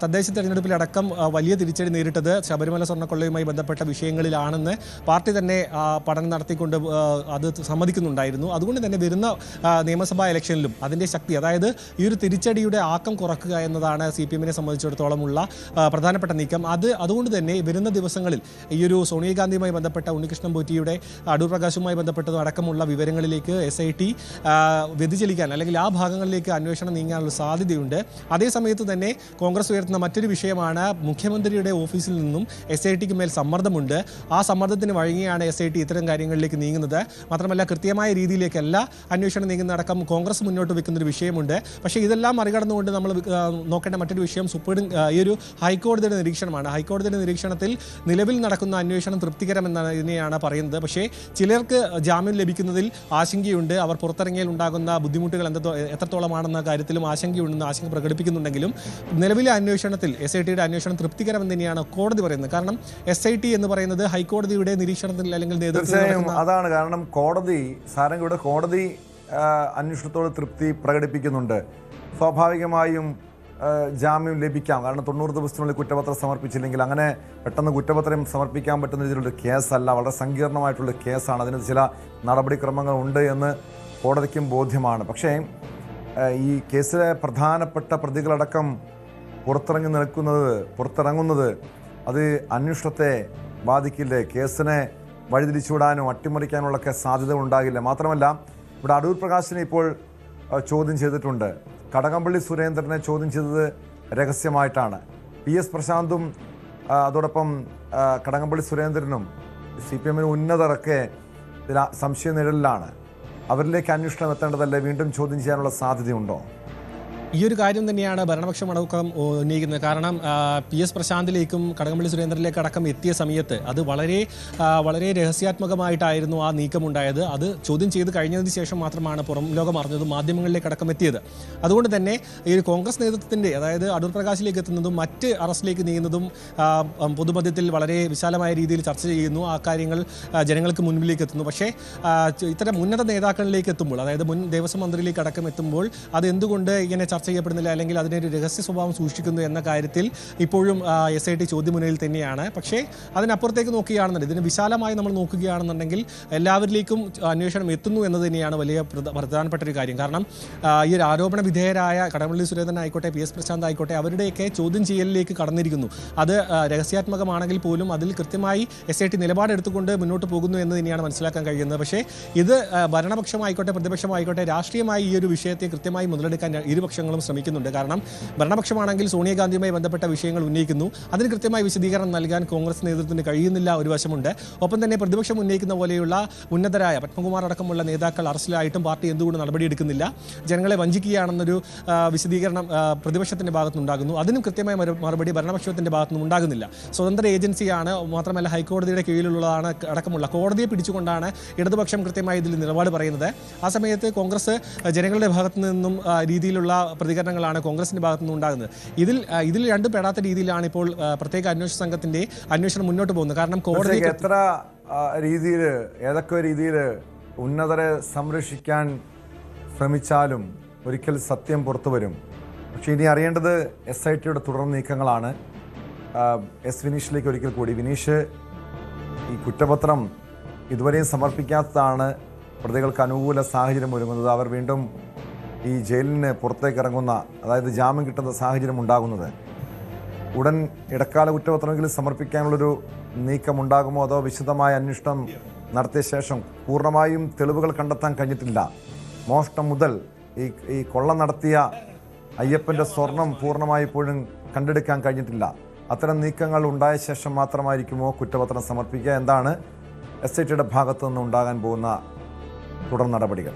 തദ്ദേശ തെരഞ്ഞെടുപ്പിലടക്കം വലിയ തിരിച്ചടി നേരിട്ടത് ശബരിമല സ്വർണ്ണക്കൊള്ളയുമായി ബന്ധപ്പെട്ട വിഷയങ്ങളിലാണെന്ന് പാർട്ടി തന്നെ പഠനം നടത്തിക്കൊണ്ട് അത് സമ്മതിക്കുന്നുണ്ടായിരുന്നു. അതുകൊണ്ട് തന്നെ വരുന്ന നിയമസഭാ ഇലക്ഷനിലും അതിൻ്റെ ശക്തി, അതായത് ഈ ഒരു തിരിച്ചടിയുടെ ആക്കം കുറക്കുക എന്നതാണ് CPM-നെ സംബന്ധിച്ചിടത്തോളം ഉള്ള പ്രധാനപ്പെട്ട നീക്കം. അതുകൊണ്ട് തന്നെ വരുന്ന ദിവസങ്ങളിൽ ഈ ഒരു സോണിയാഗാന്ധിയുമായി ബന്ധപ്പെട്ട, ഉണ്ണികൃഷ്ണൻ പോറ്റിയുടെ, അടൂർ പ്രകാശുമായി ബന്ധപ്പെട്ടതും അടക്കമുള്ള വിവരങ്ങളിലേക്ക് SIT വ്യതിചലിക്കാൻ, അല്ലെങ്കിൽ ആ ഭാഗങ്ങളിലേക്ക് അന്വേഷണം നീങ്ങാനുള്ള സാധ്യതയുണ്ട്. അതേസമയത്ത് തന്നെ കോൺഗ്രസ് ഉയർത്തുന്ന മറ്റൊരു വിഷയമാണ് മുഖ്യമന്ത്രിയുടെ ഓഫീസിൽ നിന്നും SITക്ക് മേൽ സമ്മർദ്ദമുണ്ട്. ആ സമ്മർദ്ദത്തിന് വഴങ്ങിയാണ് SIT ഇത്തരം കാര്യങ്ങളിലേക്ക് നീങ്ങുന്നത്. മാത്രമല്ല കൃത്യമായ രീതിയിലേക്കല്ല അന്വേഷണം നീങ്ങുന്നതടക്കം കോൺഗ്രസ് മുന്നോട്ട് വെക്കുന്നൊരു വിഷയമുണ്ട്. പക്ഷേ ഇതെല്ലാം മറികടന്നുകൊണ്ട് നമ്മൾ നോക്കേണ്ട മറ്റൊരു വിഷയം ഈ ഒരു ഹൈക്കോടതിയുടെ നിരീക്ഷണമാണ്. ഹൈക്കോടതിയുടെ നിരീക്ഷണത്തിൽ നിലവിൽ നടക്കുന്ന അന്വേഷണം തൃപ്തികരമെന്നാണ് ഇതിനെയാണ് പറയുന്നത്. പക്ഷേ ചിലർക്ക് ജാമ്യം ലഭിക്കുന്നതിൽ ആശങ്കയുണ്ട്. അവർ പുറത്തിറങ്ങിയാൽ ഉണ്ടാകുന്ന ബുദ്ധിമുട്ടുകൾ എത്രത്തോളമാണെന്ന കാര്യത്തിലും ആശങ്കയുണ്ടെന്ന് ആശങ്ക പ്രകടിപ്പിക്കുന്നുണ്ടെങ്കിലും നിലവിലെ അന്വേഷണത്തിൽ SITയുടെ അന്വേഷണം തൃപ്തികരം തന്നെയാണ് കോടതി പറയുന്നത്. കാരണം SIT എന്ന് പറയുന്നത് ഹൈക്കോടതിയുടെ നിരീക്ഷണത്തിൽ അല്ലെങ്കിൽ തീർച്ചയായും അതാണ്. കാരണം സാരംഗയുടെ കോടതി അന്വേഷണത്തോട് തൃപ്തി പ്രകടിപ്പിക്കുന്നുണ്ട്. സ്വാഭാവികമായും ജാമ്യം ലഭിക്കാം. കാരണം 90 ദിവസത്തിനുള്ളിൽ കുറ്റപത്രം സമർപ്പിച്ചില്ലെങ്കിൽ അങ്ങനെ പെട്ടെന്ന് കുറ്റപത്രം സമർപ്പിക്കാൻ പറ്റുന്ന രീതിയിലുള്ള കേസല്ല, വളരെ സങ്കീർണമായിട്ടുള്ള കേസാണ്. അതിന് ചില നടപടിക്രമങ്ങൾ ഉണ്ട് എന്ന് കോടതിക്കും ബോധ്യമാണ്. പക്ഷേ ഈ കേസിലെ പ്രധാനപ്പെട്ട പ്രതികളടക്കം പുറത്തിറങ്ങുന്നത് അത് അന്വേഷണത്തെ ബാധിക്കില്ലേ? കേസിനെ വഴിതിരിച്ചുവിടാനോ അട്ടിമറിക്കാനുള്ള സാധ്യത ഉണ്ടാകില്ല. മാത്രമല്ല ഇവിടെ അടൂർ പ്രകാശിനെ ഇപ്പോൾ ചോദ്യം ചെയ്തിട്ടുണ്ട്. കടകംപള്ളി സുരേന്ദ്രനെ ചോദ്യം ചെയ്തത് രഹസ്യമായിട്ടാണ്. PS പ്രശാന്തും അതോടൊപ്പം കടകംപള്ളി സുരേന്ദ്രനും CPM-ന് ഉന്നതരൊക്കെ സംശയ നിഴലിലാണ്. അവരിലേക്ക് അന്വേഷണം എത്തേണ്ടതല്ലേ? വീണ്ടും ചോദ്യം ചെയ്യാനുള്ള സാധ്യതയുണ്ടോ? ഈ ഒരു കാര്യം തന്നെയാണ് ഭരണപക്ഷം അടക്കം ഉന്നയിക്കുന്നത്. കാരണം PS പ്രശാന്തിലേക്കും കടകംപള്ളി സുരേന്ദ്രനിലേക്ക് അടക്കം എത്തിയ സമയത്ത് അത് വളരെ രഹസ്യാത്മകമായിട്ടായിരുന്നു ആ നീക്കമുണ്ടായത്. അത് ചോദ്യം ചെയ്ത് കഴിഞ്ഞതിന് ശേഷം മാത്രമാണ് പുറം ലോകം അറിഞ്ഞതും മാധ്യമങ്ങളിലേക്ക് അടക്കം എത്തിയത്. അതുകൊണ്ട് തന്നെ ഈ കോൺഗ്രസ് നേതൃത്വത്തിൻ്റെ, അതായത് അടൂർ പ്രകാശിലേക്ക് എത്തുന്നതും മറ്റ് അറസ്റ്റിലേക്ക് നീങ്ങുന്നതും പൊതുമധ്യത്തിൽ വളരെ വിശാലമായ രീതിയിൽ ചർച്ച ചെയ്യുന്നു. ആ കാര്യങ്ങൾ ജനങ്ങൾക്ക് മുൻപിലേക്ക് എത്തുന്നു. പക്ഷേ ഇത്തരം ഉന്നത നേതാക്കളിലേക്ക് എത്തുമ്പോൾ, അതായത് മുൻ ദേവസ്വം മന്ത്രിയിലേക്ക് അടക്കം എത്തുമ്പോൾ അത് എന്തുകൊണ്ട് ഇങ്ങനെ ചർച്ച ചർച്ച ചെയ്യപ്പെടുന്നില്ല, അല്ലെങ്കിൽ അതിനൊരു രഹസ്യ സ്വഭാവം സൂക്ഷിക്കുന്നു എന്ന കാര്യത്തിൽ ഇപ്പോഴും SIT ചോദ്യമുനയിൽ തന്നെയാണ്. പക്ഷേ അതിനപ്പുറത്തേക്ക് നോക്കുകയാണെന്നുണ്ടെങ്കിൽ, ഇതിന് വിശാലമായി നമ്മൾ നോക്കുകയാണെന്നുണ്ടെങ്കിൽ എല്ലാവരിലേക്കും അന്വേഷണം എത്തുന്നു എന്നത് തന്നെയാണ് വലിയ പ്രധാനപ്പെട്ട ഒരു കാര്യം. കാരണം ഈ ഒരു ആരോപണ വിധേയരായ കടകംപള്ളി സുരേന്ദ്രൻ ആയിക്കോട്ടെ, PS പ്രശാന്ത് ആയിക്കോട്ടെ, അവരുടെയൊക്കെ ചോദ്യം ചെയ്യലിലേക്ക് കടന്നിരിക്കുന്നു. അത് രഹസ്യാത്മകമാണെങ്കിൽ പോലും അതിൽ കൃത്യമായി SIT നിലപാടെടുത്തുകൊണ്ട് മുന്നോട്ട് പോകുന്നു എന്ന് തന്നെയാണ് മനസ്സിലാക്കാൻ കഴിയുന്നത്. പക്ഷേ ഇത് ഭരണപക്ഷമായിക്കോട്ടെ പ്രതിപക്ഷമായിക്കോട്ടെ രാഷ്ട്രീയമായി ഈ ഒരു വിഷയത്തെ കൃത്യമായി മുതലെടുക്കാൻ ഇരുപക്ഷങ്ങളും ശ്രമിക്കുന്നുണ്ട്. കാരണം ഭരണപക്ഷമാണെങ്കിൽ സോണിയാഗാന്ധിയുമായി ബന്ധപ്പെട്ട വിഷയങ്ങൾ ഉന്നയിക്കുന്നു, അതിന് കൃത്യമായി വിശദീകരണം നൽകാൻ കോൺഗ്രസ് നേതൃത്വത്തിന് കഴിയുന്നില്ല ഒരു വശമുണ്ട്. ഒപ്പം തന്നെ പ്രതിപക്ഷം ഉന്നയിക്കുന്ന പോലെയുള്ള ഉന്നതരായ പത്മകുമാർ അടക്കമുള്ള നേതാക്കൾ അറസ്റ്റിലായിട്ടും പാർട്ടി എന്തുകൊണ്ട് നടപടിയെടുക്കുന്നില്ല, ജനങ്ങളെ വഞ്ചിക്കുകയാണെന്നൊരു വിശദീകരണം പ്രതിപക്ഷത്തിന്റെ ഭാഗത്തുനിന്നുണ്ടാകുന്നു, അതിനും കൃത്യമായ മറുപടി ഭരണപക്ഷത്തിന്റെ ഭാഗത്തുനിന്നും ഉണ്ടാകുന്നില്ല. സ്വതന്ത്ര ഏജൻസിയാണ്, മാത്രമല്ല ഹൈക്കോടതിയുടെ കീഴിലുള്ളതാണ് അടക്കമുള്ള കോടതിയെ പിടിച്ചുകൊണ്ടാണ് ഇടതുപക്ഷം കൃത്യമായി ഇതിൽ നിലപാട് പറയുന്നത്. ആ സമയത്ത് കോൺഗ്രസ് ജനങ്ങളുടെ ഭാഗത്തു നിന്നും രീതിയിലുള്ള പ്രതികരണങ്ങളാണ് കോൺഗ്രസിന്റെ ഭാഗത്തുനിന്നും ഉണ്ടാകുന്നത്. ഇതിൽ രണ്ടും പെടാത്ത രീതിയിലാണ് ഇപ്പോൾ പ്രത്യേക അന്വേഷണ സംഘത്തിന്റെ അന്വേഷണം മുന്നോട്ട് പോകുന്നത്. കാരണം കോടതി എത്ര രീതിയിൽ ഏതൊക്കെ രീതിയിൽ ഉന്നതരെ സംരക്ഷിക്കാൻ ശ്രമിച്ചാലും ഒരിക്കൽ സത്യം പുറത്തു വരും. പക്ഷേ ഇനി അറിയേണ്ടത് SITയുടെ തുടർ നീക്കങ്ങളാണ്. വിനീഷിലേക്ക് ഒരിക്കൽ കൂടി. വിനീഷ്, ഈ കുറ്റപത്രം ഇതുവരെയും സമർപ്പിക്കാത്തതാണ് പ്രതികൾക്ക് അനുകൂല സാഹചര്യം ഒരുങ്ങുന്നത്. അവർ വീണ്ടും ഈ ജയിലിന് പുറത്തേക്ക് ഇറങ്ങുന്ന, അതായത് ജാമ്യം കിട്ടുന്ന സാഹചര്യം ഉണ്ടാകുന്നത്. ഉടൻ ഇടക്കാല കുറ്റപത്രമെങ്കിലും സമർപ്പിക്കാനുള്ളൊരു നീക്കമുണ്ടാകുമോ, അതോ വിശദമായ അന്വേഷണം നടത്തിയ ശേഷം? പൂർണ്ണമായും തെളിവുകൾ കണ്ടെത്താൻ കഴിഞ്ഞിട്ടില്ല. മോഷണം മുതൽ ഈ കൊള്ള നടത്തിയ അയ്യപ്പൻ്റെ സ്വർണം പൂർണ്ണമായി ഇപ്പോഴും കണ്ടെടുക്കാൻ കഴിഞ്ഞിട്ടില്ല. അത്തരം നീക്കങ്ങൾ ഉണ്ടായ ശേഷം മാത്രമായിരിക്കുമോ കുറ്റപത്രം സമർപ്പിക്കുക? എന്താണ് SITയുടെ ഭാഗത്തു നിന്ന് ഉണ്ടാകാൻ പോകുന്ന തുടർ നടപടികൾ?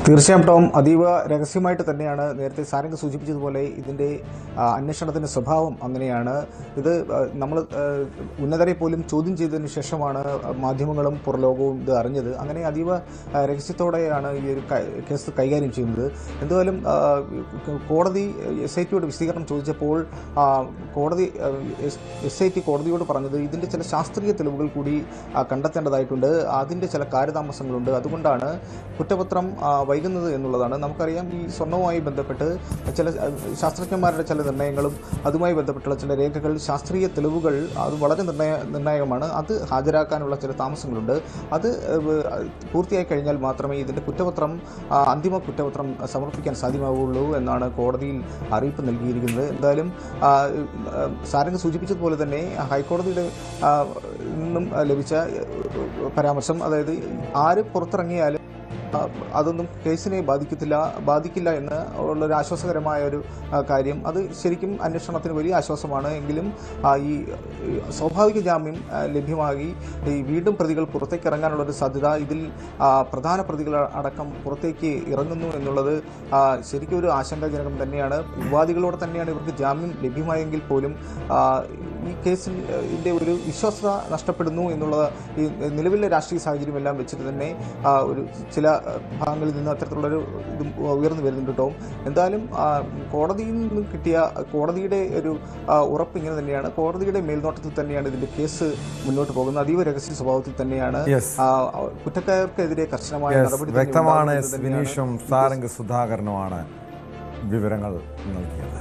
തീർച്ചയായും ടോം, അതീവ രഹസ്യമായിട്ട് തന്നെയാണ് നേരത്തെ സാരംഗ് സൂചിപ്പിച്ചതുപോലെ ഇതിൻ്റെ അന്വേഷണത്തിൻ്റെ സ്വഭാവം അങ്ങനെയാണ്. ഇത് നമ്മൾ ഉന്നതരെ പോലും ചോദ്യം ചെയ്തതിന് ശേഷമാണ് മാധ്യമങ്ങളും പുറലോകവും ഇത് അറിഞ്ഞത്. അങ്ങനെ അതീവ രഹസ്യത്തോടെയാണ് ഈ ഒരു കേസ് കൈകാര്യം ചെയ്യുന്നത്. എന്തായാലും കോടതി SITയോട് വിശദീകരണം ചോദിച്ചപ്പോൾ കോടതി SIT കോടതിയോട് പറഞ്ഞത് ഇതിൻ്റെ ചില ശാസ്ത്രീയ തെളിവുകൾ കൂടി കണ്ടെത്തേണ്ടതായിട്ടുണ്ട്, അതിൻ്റെ ചില കാലതാമസങ്ങളുണ്ട്, അതുകൊണ്ടാണ് കുറ്റപത്രം വൈകുന്നത് എന്നുള്ളതാണ്. നമുക്കറിയാം, ഈ സ്വർണ്ണവുമായി ബന്ധപ്പെട്ട് ചില ശാസ്ത്രജ്ഞന്മാരുടെ ചില നിർണ്ണയങ്ങളും അതുമായി ബന്ധപ്പെട്ടുള്ള ചില രേഖകൾ, ശാസ്ത്രീയ തെളിവുകൾ അത് വളരെ നിർണായകമാണ്. അത് ഹാജരാക്കാനുള്ള ചില താമസങ്ങളുണ്ട്. അത് പൂർത്തിയായി കഴിഞ്ഞാൽ മാത്രമേ ഇതിൻ്റെ അന്തിമ കുറ്റപത്രം സമർപ്പിക്കാൻ സാധ്യമാവുകയുള്ളൂ എന്നാണ് കോടതിയിൽ അറിയിപ്പ് നൽകിയിരിക്കുന്നത്. എന്തായാലും സാരംഗ് സൂചിപ്പിച്ചതുപോലെ തന്നെ ഹൈക്കോടതിയുടെ നിന്നും ലഭിച്ച പരാമർശം, അതായത് ആര് പുറത്തിറങ്ങിയാലും അതൊന്നും കേസിനെ ബാധിക്കില്ല എന്ന് ഉള്ളൊരു ആശ്വാസകരമായ ഒരു കാര്യം. അത് ശരിക്കും അന്വേഷണത്തിന് വലിയ ആശ്വാസമാണ്. എങ്കിലും ഈ സ്വാഭാവിക ജാമ്യം ലഭ്യമാക്കി ഈ വീണ്ടും പ്രതികൾ പുറത്തേക്ക് ഇറങ്ങാനുള്ളൊരു സാധ്യത, ഇതിൽ പ്രധാന പ്രതികൾ അടക്കം പുറത്തേക്ക് ഇറങ്ങുന്നു എന്നുള്ളത് ശരിക്കും ഒരു ആശങ്കാജനകം തന്നെയാണ്. ഉപാധികളോടെ തന്നെയാണ് ഇവർക്ക് ജാമ്യം ലഭ്യമായെങ്കിൽ പോലും ഈ കേസിൻ്റെ ഒരു വിശ്വാസ്യത നഷ്ടപ്പെടുന്നു എന്നുള്ളത് ഈ നിലവിലെ രാഷ്ട്രീയ സാഹചര്യമെല്ലാം വെച്ചിട്ട് തന്നെ ചില ഭാഗങ്ങളിൽ നിന്ന് അത്തരത്തിലുള്ളൊരു ഇതും ഉയർന്നു വരുന്നുണ്ട് കേട്ടോ. എന്തായാലും കോടതിയിൽ നിന്ന് കിട്ടിയ കോടതിയുടെ ഒരു ഉറപ്പ് ഇങ്ങനെ തന്നെയാണ്. കോടതിയുടെ മേൽനോട്ടത്തിൽ തന്നെയാണ് ഇതിൻ്റെ കേസ് മുന്നോട്ട് പോകുന്നത്. അതീവ രഹസ്യ സ്വഭാവത്തിൽ തന്നെയാണ്. കുറ്റക്കാർക്കെതിരെ കർശനമായ നടപടി വ്യക്തമാണ്. വിനീഷും സാരംഗ് സുധാകരനുമാണ് വിവരങ്ങൾ നൽകിയത്.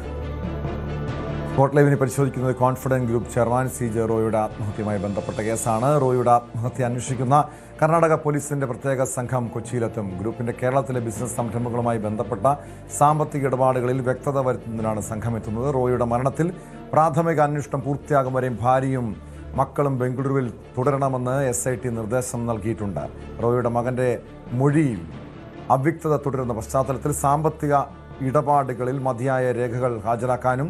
സ്പോട്ട് ലൈവിനെ പരിശോധിക്കുന്നത് കോൺഫിഡൻറ്റ് ഗ്രൂപ്പ് ചെയർമാൻ CJ റോയിയുടെ ആത്മഹത്യയുമായി ബന്ധപ്പെട്ട കേസാണ്. റോയിയുടെ ആത്മഹത്യ അന്വേഷിക്കുന്ന കർണാടക പോലീസിന്റെ പ്രത്യേക സംഘം കൊച്ചിയിലെത്തും. ഗ്രൂപ്പിന്റെ കേരളത്തിലെ ബിസിനസ് സംരംഭങ്ങളുമായി ബന്ധപ്പെട്ട സാമ്പത്തിക ഇടപാടുകളിൽ വ്യക്തത വരുത്തുന്നതിനാണ് സംഘം എത്തുന്നത്. റോയിയുടെ മരണത്തിൽ പ്രാഥമിക അന്വേഷണം പൂർത്തിയാകും വരെയും ഭാര്യയും മക്കളും ബംഗളൂരുവിൽ തുടരണമെന്ന് SIT നിർദ്ദേശം നൽകിയിട്ടുണ്ട്. റോയിയുടെ മകന്റെ മൊഴിയിൽ അവ്യക്തത തുടരുന്ന പശ്ചാത്തലത്തിൽ സാമ്പത്തിക ഇടപാടുകളിൽ മതിയായ രേഖകൾ ഹാജരാക്കാനും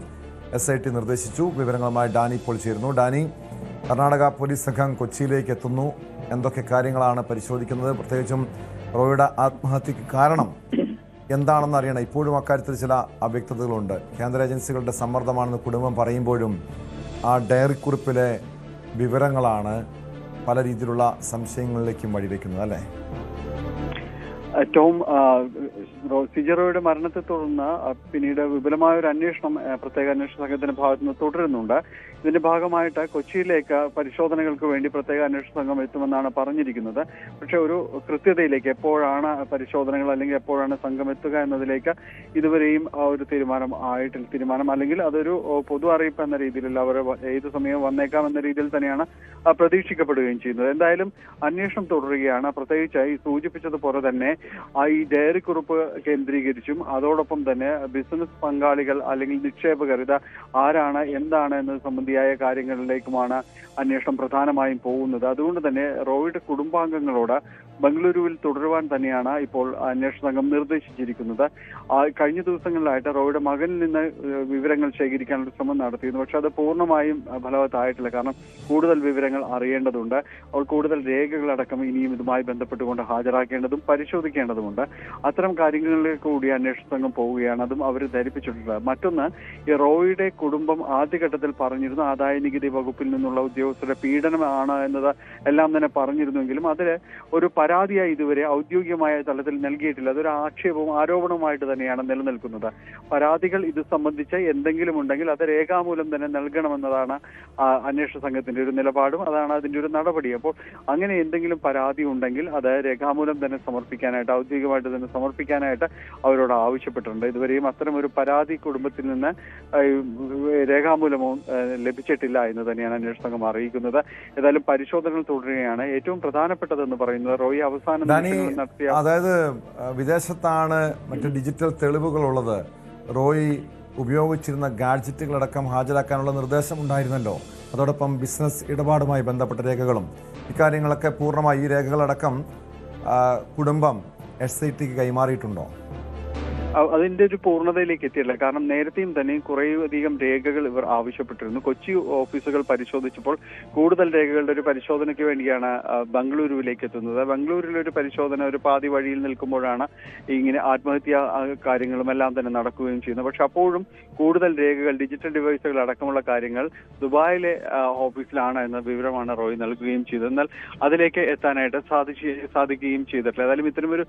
SIT നിർദ്ദേശിച്ചു. വിവരങ്ങളുമായി ഡാനി ഇപ്പോൾ ചേരുന്നു. ഡാനി, കർണാടക പോലീസ് സംഘം കൊച്ചിയിലേക്ക് എത്തുന്നു. എന്തൊക്കെ കാര്യങ്ങളാണ് പരിശോധിക്കുന്നത്? പ്രത്യേകിച്ചും റോയിയുടെ ആത്മഹത്യക്ക് കാരണം എന്താണെന്ന് അറിയണം. ഇപ്പോഴും അക്കാര്യത്തിൽ ചില അവ്യക്തതകളുണ്ട്. കേന്ദ്ര ഏജൻസികളുടെ സമ്മർദ്ദമാണെന്ന് കുടുംബം പറയുമ്പോഴും ആ ഡയറിക്കുറിപ്പിലെ വിവരങ്ങളാണ് പല രീതിയിലുള്ള സംശയങ്ങളിലേക്കും വഴിവെക്കുന്നത്, അല്ലേ? ടോം, സിജറോയുടെ മരണത്തെ തുടർന്ന് പിന്നീട് വിപുലമായ ഒരു അന്വേഷണം പ്രത്യേക അന്വേഷണ സംഘത്തിന്റെ ഭാഗത്തുനിന്ന് തുടരുന്നുണ്ട്. ഇതിന്റെ ഭാഗമായിട്ട് കൊച്ചിയിലേക്ക് പരിശോധനകൾക്ക് വേണ്ടി പ്രത്യേക അന്വേഷണ സംഘം എത്തുമെന്നാണ് പറഞ്ഞിരിക്കുന്നത്. പക്ഷെ ഒരു കൃത്യതയിലേക്ക് എപ്പോഴാണ് പരിശോധനകൾ അല്ലെങ്കിൽ എപ്പോഴാണ് സംഘം എത്തുക എന്നതിലേക്ക് ഇതുവരെയും ഒരു തീരുമാനം അല്ലെങ്കിൽ അതൊരു പൊതു അറിയിപ്പ് എന്ന രീതിയിലുള്ള അവർ ഏത് സമയവും വന്നേക്കാം എന്ന രീതിയിൽ തന്നെയാണ് പ്രതീക്ഷിക്കപ്പെടുകയും ചെയ്യുന്നത്. എന്തായാലും അന്വേഷണം തുടരുകയാണ്. പ്രത്യേകിച്ച് ഈ സൂചിപ്പിച്ചതുപോലെ തന്നെ ഈ ഡയറി കുറിപ്പ് കേന്ദ്രീകരിച്ചും അതോടൊപ്പം തന്നെ ബിസിനസ് പങ്കാളികൾ അല്ലെങ്കിൽ നിക്ഷേപകർ ഇത് ആരാണ് എന്താണ് എന്നത് സംബന്ധിയായ കാര്യങ്ങളിലേക്കുമാണ് അന്വേഷണം പ്രധാനമായും പോകുന്നത്. അതുകൊണ്ട് തന്നെ റോയിയുടെ കുടുംബാംഗങ്ങളോട് ബംഗളൂരുവിൽ തുടരുവാൻ തന്നെയാണ് ഇപ്പോൾ അന്വേഷണ സംഘം നിർദ്ദേശിച്ചിരിക്കുന്നത്. കഴിഞ്ഞ ദിവസങ്ങളിലായിട്ട് റോയിയുടെ മകനിൽ നിന്ന് വിവരങ്ങൾ ശേഖരിക്കാനുള്ള ശ്രമം നടത്തിയിരുന്നു. പക്ഷെ അത് പൂർണ്ണമായും ഫലവത്തായിട്ടില്ല. കാരണം കൂടുതൽ വിവരങ്ങൾ അറിയേണ്ടതുണ്ട്. അപ്പോൾ കൂടുതൽ രേഖകളടക്കം ഇനിയും ഇതുമായി ബന്ധപ്പെട്ടുകൊണ്ട് ഹാജരാക്കേണ്ടതും പരിശോധിക്കേണ്ടതുമുണ്ട്. അത്തരം കാര്യങ്ങളിലേക്ക് കൂടി അന്വേഷണ സംഘം പോവുകയാണ്. അതും അവർ ധരിപ്പിച്ചിട്ടുണ്ട്. മറ്റൊന്ന്, ഈ റോയിയുടെ കുടുംബം ആദ്യഘട്ടത്തിൽ പറഞ്ഞിരുന്നു ആദായ നികുതി വകുപ്പിൽ നിന്നുള്ള ഉദ്യോഗസ്ഥരുടെ പീഡനമാണ് എന്നത് എല്ലാം തന്നെ പറഞ്ഞിരുന്നുവെങ്കിലും അതിൽ ഒരു പരാതിയായി ഇതുവരെ ഔദ്യോഗികമായ തലത്തിൽ നൽകിയിട്ടില്ല. അതൊരു ആരോപണവുമായിട്ട് തന്നെയാണ് നിലനിൽക്കുന്നത്. പരാതികൾ ഇത് സംബന്ധിച്ച് എന്തെങ്കിലും ഉണ്ടെങ്കിൽ അത് രേഖാമൂലം തന്നെ നൽകണമെന്നതാണ് അന്വേഷണ സംഘത്തിന്റെ ഒരു നിലപാടും അതാണ് അതിന്റെ ഒരു നടപടി. അപ്പോൾ അങ്ങനെ എന്തെങ്കിലും പരാതി ഉണ്ടെങ്കിൽ അത് രേഖാമൂലം തന്നെ സമർപ്പിക്കാനായിട്ട് ഔദ്യോഗികമായിട്ട് തന്നെ സമർപ്പിക്കാനായിട്ട് അവരോട് ആവശ്യപ്പെട്ടിട്ടുണ്ട്. ഇതുവരെയും അത്തരം ഒരു പരാതി കുടുംബത്തിൽ നിന്ന് രേഖാമൂലമോ ലഭിച്ചിട്ടില്ല എന്ന് തന്നെയാണ് അന്വേഷണ സംഘം അറിയിക്കുന്നത്. ഏതായാലും പരിശോധനകൾ തുടരുകയാണ്. ഏറ്റവും പ്രധാനപ്പെട്ടതെന്ന് പറയുന്നത് റോയി അവസാനം നടത്തിയ, അതായത് വിദേശത്താണ് മറ്റ് ഡിജിറ്റൽ തെളിവുകളുള്ളത്, റോയി ഉപയോഗിച്ചിരുന്ന ഗാഡ്ജറ്റുകളടക്കം ഹാജരാക്കാനുള്ള നിർദ്ദേശം ഉണ്ടായിരുന്നല്ലോ. അതോടൊപ്പം ബിസിനസ് ഇടപാടുമായി ബന്ധപ്പെട്ട രേഖകളും ഇക്കാര്യങ്ങളൊക്കെ പൂർണ്ണമായി ഈ രേഖകളടക്കം കുടുംബം SITക്ക് കൈമാറിയിട്ടുണ്ടോ? അതിന്റെ ഒരു പൂർണ്ണതയിലേക്ക് എത്തിയില്ല. കാരണം നേരത്തെയും തന്നെ കുറേയധികം രേഖകൾ ഇവർ ആവശ്യപ്പെട്ടിരുന്നു. കൊച്ചി ഓഫീസുകൾ പരിശോധിച്ചപ്പോൾ കൂടുതൽ രേഖകളുടെ ഒരു പരിശോധനയ്ക്ക് വേണ്ടിയാണ് ബംഗളൂരുവിലേക്ക് എത്തുന്നത്. ബംഗളൂരിലൊരു പരിശോധന ഒരു പാതി വഴിയിൽ നിൽക്കുമ്പോഴാണ് ഇങ്ങനെ ആത്മഹത്യാ കാര്യങ്ങളും എല്ലാം തന്നെ നടക്കുകയും ചെയ്യുന്നത്. പക്ഷെ അപ്പോഴും കൂടുതൽ രേഖകൾ, ഡിജിറ്റൽ ഡിവൈസുകൾ അടക്കമുള്ള കാര്യങ്ങൾ ദുബായിലെ ഓഫീസിലാണ് എന്ന വിവരമാണ് റോയ് നൽകുകയും ചെയ്തത്. എന്നാൽ അതിലേക്ക് എത്താനായിട്ട് സാധിക്കുകയും ചെയ്തിട്ടില്ല. ഏതായാലും ഇത്തരമൊരു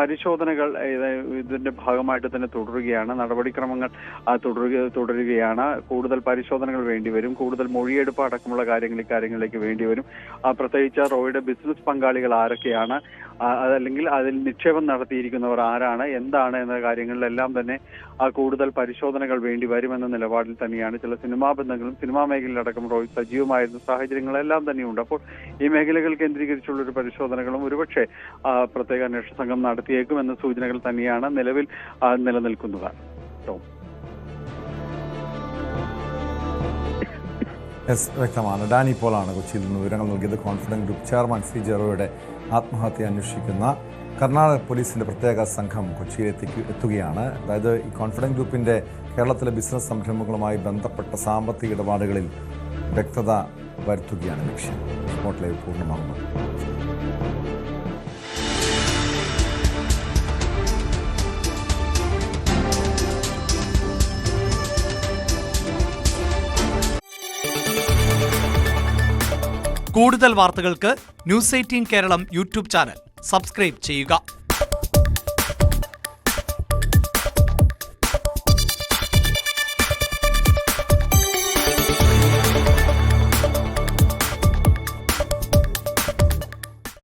പരിശോധനകൾ ഇതിന്റെ ഭാഗമായിട്ട് തന്നെ തുടരുകയാണ്. നടപടിക്രമങ്ങൾ തുടരുകയാണ്. കൂടുതൽ പരിശോധനകൾ വേണ്ടിവരും. കൂടുതൽ മൊഴിയെടുപ്പ് അടക്കമുള്ള ഇക്കാര്യങ്ങളിലേക്ക് വേണ്ടിവരും. പ്രത്യേകിച്ച് റോയിയുടെ ബിസിനസ് പങ്കാളികൾ ആരൊക്കെയാണ്, അതല്ലെങ്കിൽ അതിൽ നിക്ഷേപം നടത്തിയിരിക്കുന്നവർ ആരാണ്, എന്താണ് എന്ന കാര്യങ്ങളിലെല്ലാം തന്നെ കൂടുതൽ പരിശോധനകൾ വേണ്ടി വരുമെന്ന നിലപാടിൽ തന്നെയാണ്. ചില സിനിമാ ബന്ധങ്ങളും സിനിമാ മേഖലയിലടക്കം റോയ് സജീവമായിരുന്ന സാഹചര്യങ്ങളെല്ലാം തന്നെയുണ്ട്. അപ്പോൾ ഈ മേഖലകൾ കേന്ദ്രീകരിച്ചുള്ള ഒരു പരിശോധനകളും ഒരുപക്ഷെ പ്രത്യേക അന്വേഷണ സംഘം നടത്തിയേക്കുമെന്ന സൂചനകൾ തന്നെയാണ് നിലവിൽ നിലനിൽക്കുന്നത്. വ്യക്തമാണ്. ഡാനി പോളാണ് കൊച്ചിയിൽ നിന്ന് വിവരങ്ങൾ നൽകിയത്. കോൺഫിഡൻസ് ഗ്രൂപ്പ് ചെയർമാൻ സിജറോയുടെ ആത്മഹത്യ അന്വേഷിക്കുന്ന കർണാടക പോലീസിന്റെ പ്രത്യേക സംഘം കൊച്ചിയിലെത്തി എത്തുകയാണ്. അതായത് ഈ കോൺഫിഡൻസ് ഗ്രൂപ്പിന്റെ കേരളത്തിലെ ബിസിനസ് സംരംഭങ്ങളുമായി ബന്ധപ്പെട്ട സാമ്പത്തിക ഇടപാടുകളിൽ വ്യക്തത വരുത്തുകയാണ് ലക്ഷ്യം. സ്പോട്ട് ലൈവ് പൂർണ്ണമാകുന്നു. കൂടുതൽ വാർത്തകൾക്ക് news 18 Keralam YouTube channel subscribe ചെയ്യുക.